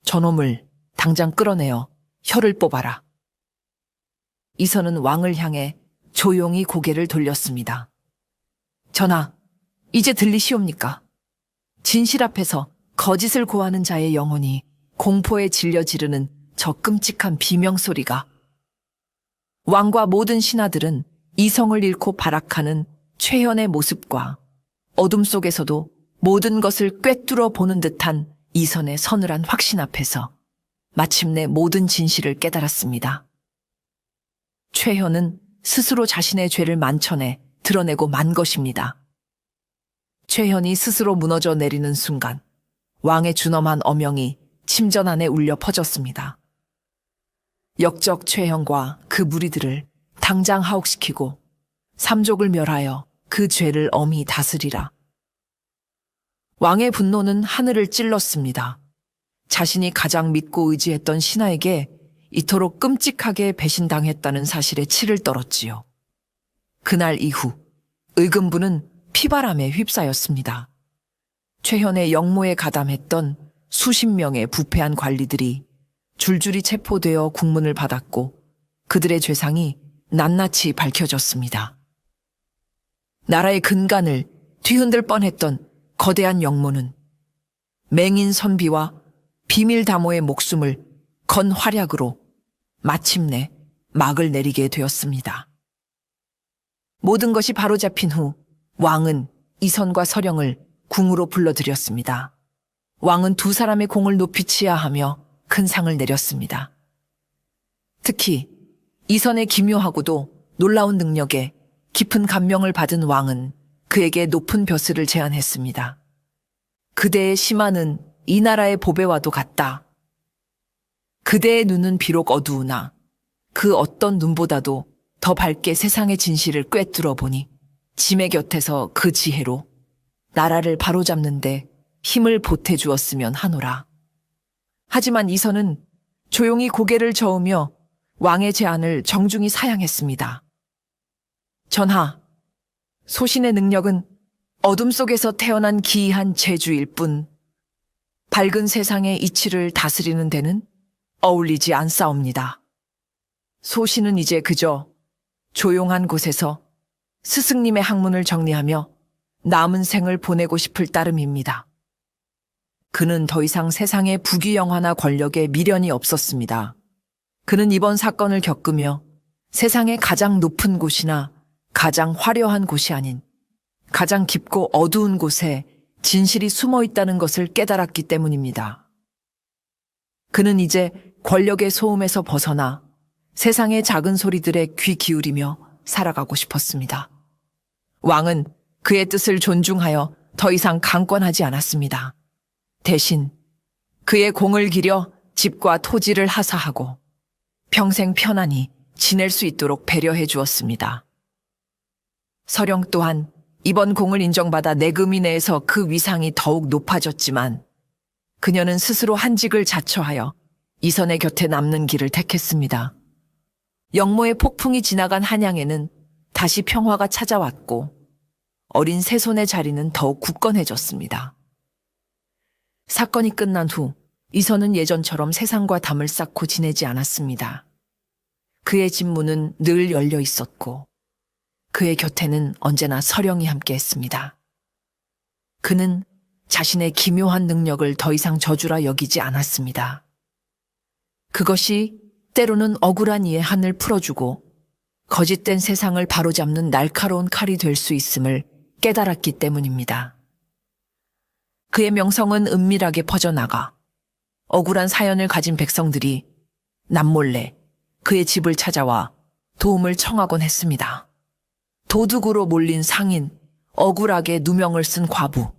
저놈을 당장 끌어내어 혀를 뽑아라. 이선은 왕을 향해 조용히 고개를 돌렸습니다. 전하, 이제 들리시옵니까? 진실 앞에서 거짓을 고하는 자의 영혼이 공포에 질려 지르는 저 끔찍한 비명소리가. 왕과 모든 신하들은 이성을 잃고 발악하는 최현의 모습과 어둠 속에서도 모든 것을 꿰뚫어 보는 듯한 이선의 서늘한 확신 앞에서 마침내 모든 진실을 깨달았습니다. 최현은 스스로 자신의 죄를 만천에 드러내고 만 것입니다. 최현이 스스로 무너져 내리는 순간 왕의 준엄한 어명이 침전 안에 울려 퍼졌습니다. 역적 최형과 그 무리들을 당장 하옥시키고 삼족을 멸하여 그 죄를 엄히 다스리라. 왕의 분노는 하늘을 찔렀습니다. 자신이 가장 믿고 의지했던 신하에게 이토록 끔찍하게 배신당했다는 사실에 치를 떨었지요. 그날 이후 의금부는 피바람에 휩싸였습니다. 최현의 역모에 가담했던 수십 명의 부패한 관리들이 줄줄이 체포되어 국문을 받았고 그들의 죄상이 낱낱이 밝혀졌습니다. 나라의 근간을 뒤흔들 뻔했던 거대한 역모는 맹인 선비와 비밀 다모의 목숨을 건 활약으로 마침내 막을 내리게 되었습니다. 모든 것이 바로잡힌 후 왕은 이선과 서령을 궁으로 불러들였습니다. 왕은 두 사람의 공을 높이 치하하며 큰 상을 내렸습니다. 특히 이선의 기묘하고도 놀라운 능력에 깊은 감명을 받은 왕은 그에게 높은 벼슬을 제안했습니다. 그대의 심한은 이 나라의 보배와도 같다. 그대의 눈은 비록 어두우나 그 어떤 눈보다도 더 밝게 세상의 진실을 꿰뚫어 보니 짐의 곁에서 그 지혜로 나라를 바로잡는데 힘을 보태주었으면 하노라. 하지만 이선은 조용히 고개를 저으며 왕의 제안을 정중히 사양했습니다. 전하, 소신의 능력은 어둠 속에서 태어난 기이한 재주일 뿐 밝은 세상의 이치를 다스리는 데는 어울리지 않사옵니다. 소신은 이제 그저 조용한 곳에서 스승님의 학문을 정리하며 남은 생을 보내고 싶을 따름입니다. 그는 더 이상 세상의 부귀영화나 권력에 미련이 없었습니다. 그는 이번 사건을 겪으며 세상의 가장 높은 곳이나 가장 화려한 곳이 아닌 가장 깊고 어두운 곳에 진실이 숨어 있다는 것을 깨달았기 때문입니다. 그는 이제 권력의 소음에서 벗어나 세상의 작은 소리들에 귀 기울이며 살아가고 싶었습니다. 왕은 그의 뜻을 존중하여 더 이상 강권하지 않았습니다. 대신 그의 공을 기려 집과 토지를 하사하고 평생 편안히 지낼 수 있도록 배려해 주었습니다. 서령 또한 이번 공을 인정받아 내금이 내에서 그 위상이 더욱 높아졌지만 그녀는 스스로 한직을 자처하여 이선의 곁에 남는 길을 택했습니다. 역모의 폭풍이 지나간 한양에는 다시 평화가 찾아왔고 어린 세손의 자리는 더욱 굳건해졌습니다. 사건이 끝난 후 이선은 예전처럼 세상과 담을 쌓고 지내지 않았습니다. 그의 집문은 늘 열려 있었고 그의 곁에는 언제나 서령이 함께했습니다. 그는 자신의 기묘한 능력을 더 이상 저주라 여기지 않았습니다. 그것이 때로는 억울한 이의 한을 풀어주고 거짓된 세상을 바로잡는 날카로운 칼이 될 수 있음을 깨달았기 때문입니다. 그의 명성은 은밀하게 퍼져나가 억울한 사연을 가진 백성들이 남몰래 그의 집을 찾아와 도움을 청하곤 했습니다. 도둑으로 몰린 상인, 억울하게 누명을 쓴 과부,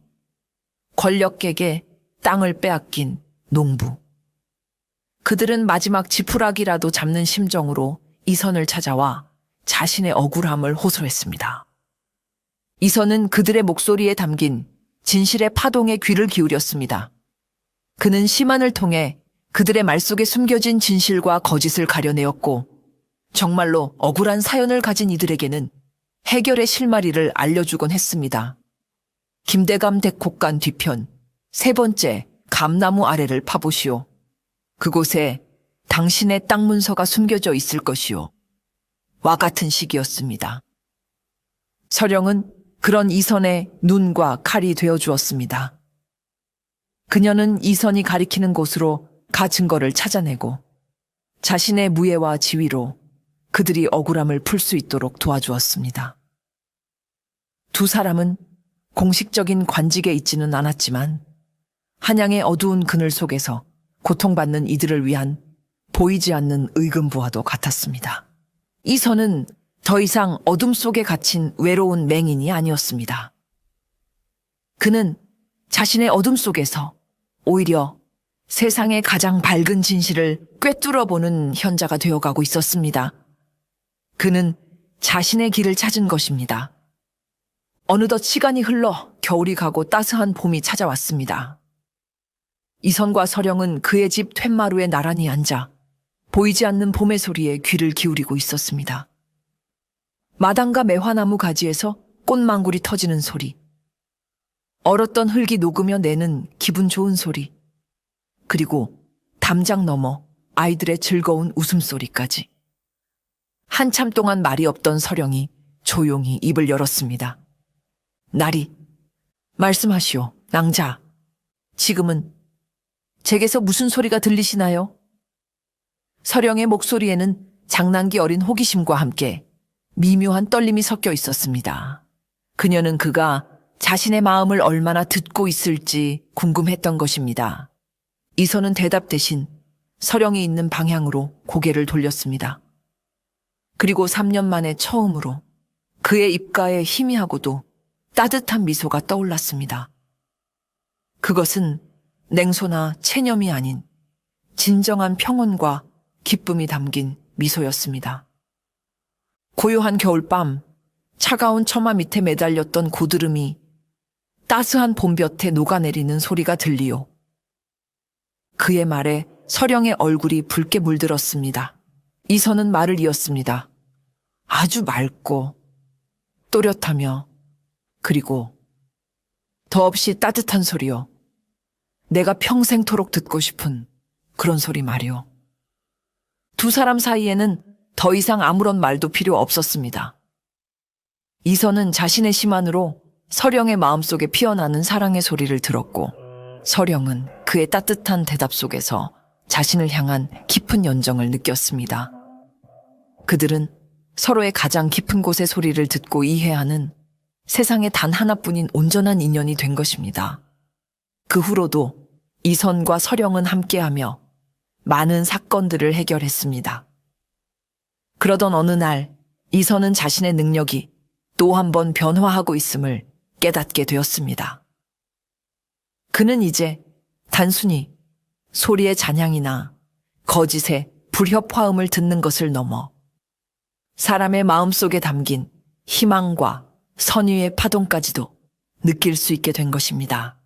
권력객의 땅을 빼앗긴 농부. 그들은 마지막 지푸라기라도 잡는 심정으로 이선을 찾아와 자신의 억울함을 호소했습니다. 이선은 그들의 목소리에 담긴 진실의 파동에 귀를 기울였습니다. 그는 시만을 통해 그들의 말 속에 숨겨진 진실과 거짓을 가려내었고 정말로 억울한 사연을 가진 이들에게는 해결의 실마리를 알려주곤 했습니다. 김대감 대곡간 뒤편 세 번째 감나무 아래를 파보시오. 그곳에 당신의 땅 문서가 숨겨져 있을 것이오. 와 같은 식이었습니다. 서령은 그런 이선의 눈과 칼이 되어주었습니다. 그녀는 이선이 가리키는 곳으로 가 증거를 찾아내고 자신의 무예와 지위로 그들이 억울함을 풀 수 있도록 도와주었습니다. 두 사람은 공식적인 관직에 있지는 않았지만 한양의 어두운 그늘 속에서 고통받는 이들을 위한 보이지 않는 의금부와도 같았습니다. 이선은 더 이상 어둠 속에 갇힌 외로운 맹인이 아니었습니다. 그는 자신의 어둠 속에서 오히려 세상의 가장 밝은 진실을 꿰뚫어보는 현자가 되어가고 있었습니다. 그는 자신의 길을 찾은 것입니다. 어느덧 시간이 흘러 겨울이 가고 따스한 봄이 찾아왔습니다. 이선과 서령은 그의 집 툇마루에 나란히 앉아 보이지 않는 봄의 소리에 귀를 기울이고 있었습니다. 마당과 매화나무 가지에서 꽃망울이 터지는 소리, 얼었던 흙이 녹으며 내는 기분 좋은 소리, 그리고 담장 너머 아이들의 즐거운 웃음소리까지. 한참 동안 말이 없던 서령이 조용히 입을 열었습니다. 나리, 말씀하시오, 낭자. 지금은 제게서 무슨 소리가 들리시나요? 서령의 목소리에는 장난기 어린 호기심과 함께 미묘한 떨림이 섞여 있었습니다. 그녀는 그가 자신의 마음을 얼마나 듣고 있을지 궁금했던 것입니다. 이선은 대답 대신 서령이 있는 방향으로 고개를 돌렸습니다. 그리고 3년 만에 처음으로 그의 입가에 희미하고도 따뜻한 미소가 떠올랐습니다. 그것은 냉소나 체념이 아닌 진정한 평온과 기쁨이 담긴 미소였습니다. 고요한 겨울밤, 차가운 처마 밑에 매달렸던 고드름이 따스한 봄볕에 녹아내리는 소리가 들리요. 그의 말에 서령의 얼굴이 붉게 물들었습니다. 이선은 말을 이었습니다. 아주 맑고 또렷하며 그리고 더없이 따뜻한 소리요. 내가 평생토록 듣고 싶은 그런 소리 말이요. 두 사람 사이에는 더 이상 아무런 말도 필요 없었습니다. 이선은 자신의 심안으로 서령의 마음속에 피어나는 사랑의 소리를 들었고, 서령은 그의 따뜻한 대답 속에서 자신을 향한 깊은 연정을 느꼈습니다. 그들은 서로의 가장 깊은 곳의 소리를 듣고 이해하는 세상에 단 하나뿐인 온전한 인연이 된 것입니다. 그 후로도 이선과 서령은 함께하며 많은 사건들을 해결했습니다. 그러던 어느 날 이선은 자신의 능력이 또 한 번 변화하고 있음을 깨닫게 되었습니다. 그는 이제 단순히 소리의 잔향이나 거짓의 불협화음을 듣는 것을 넘어 사람의 마음속에 담긴 희망과 선의의 파동까지도 느낄 수 있게 된 것입니다.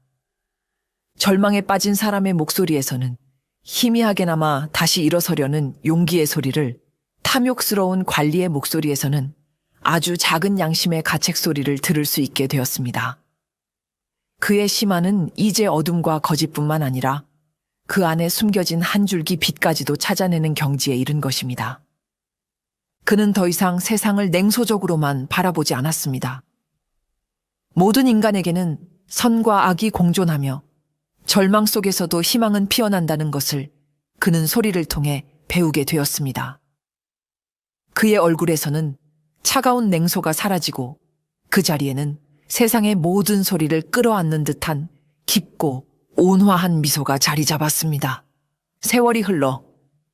절망에 빠진 사람의 목소리에서는 희미하게나마 다시 일어서려는 용기의 소리를, 탐욕스러운 관리의 목소리에서는 아주 작은 양심의 가책 소리를 들을 수 있게 되었습니다. 그의 심화는 이제 어둠과 거짓뿐만 아니라 그 안에 숨겨진 한 줄기 빛까지도 찾아내는 경지에 이른 것입니다. 그는 더 이상 세상을 냉소적으로만 바라보지 않았습니다. 모든 인간에게는 선과 악이 공존하며 절망 속에서도 희망은 피어난다는 것을 그는 소리를 통해 배우게 되었습니다. 그의 얼굴에서는 차가운 냉소가 사라지고 그 자리에는 세상의 모든 소리를 끌어안는 듯한 깊고 온화한 미소가 자리 잡았습니다. 세월이 흘러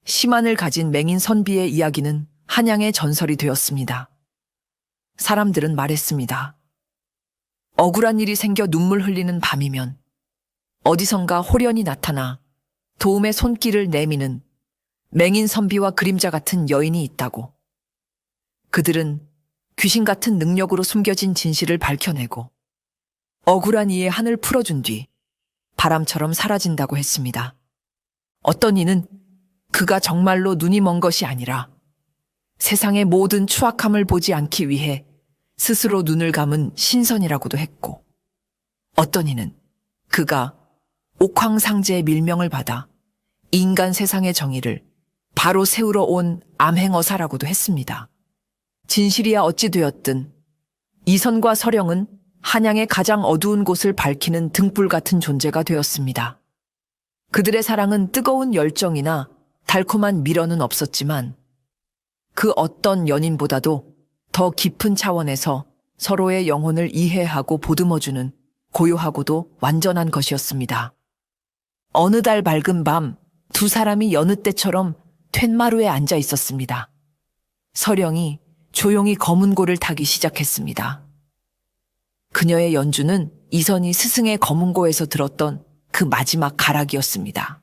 심한을 가진 맹인 선비의 이야기는 한양의 전설이 되었습니다. 사람들은 말했습니다. 억울한 일이 생겨 눈물 흘리는 밤이면 어디선가 호련히 나타나 도움의 손길을 내미는 맹인 선비와 그림자 같은 여인이 있다고. 그들은 귀신 같은 능력으로 숨겨진 진실을 밝혀내고 억울한 이의 한을 풀어준 뒤 바람처럼 사라진다고 했습니다. 어떤 이는 그가 정말로 눈이 먼 것이 아니라 세상의 모든 추악함을 보지 않기 위해 스스로 눈을 감은 신선이라고도 했고, 어떤 이는 그가 옥황상제의 밀명을 받아 인간 세상의 정의를 바로 세우러 온 암행어사라고도 했습니다. 진실이야 어찌 되었든 이선과 서령은 한양의 가장 어두운 곳을 밝히는 등불 같은 존재가 되었습니다. 그들의 사랑은 뜨거운 열정이나 달콤한 미련은 없었지만 그 어떤 연인보다도 더 깊은 차원에서 서로의 영혼을 이해하고 보듬어주는 고요하고도 완전한 것이었습니다. 어느 달 밝은 밤 두 사람이 여느 때처럼 툇마루에 앉아 있었습니다. 서령이 조용히 검은고를 타기 시작했습니다. 그녀의 연주는 이선이 스승의 검은고에서 들었던 그 마지막 가락이었습니다.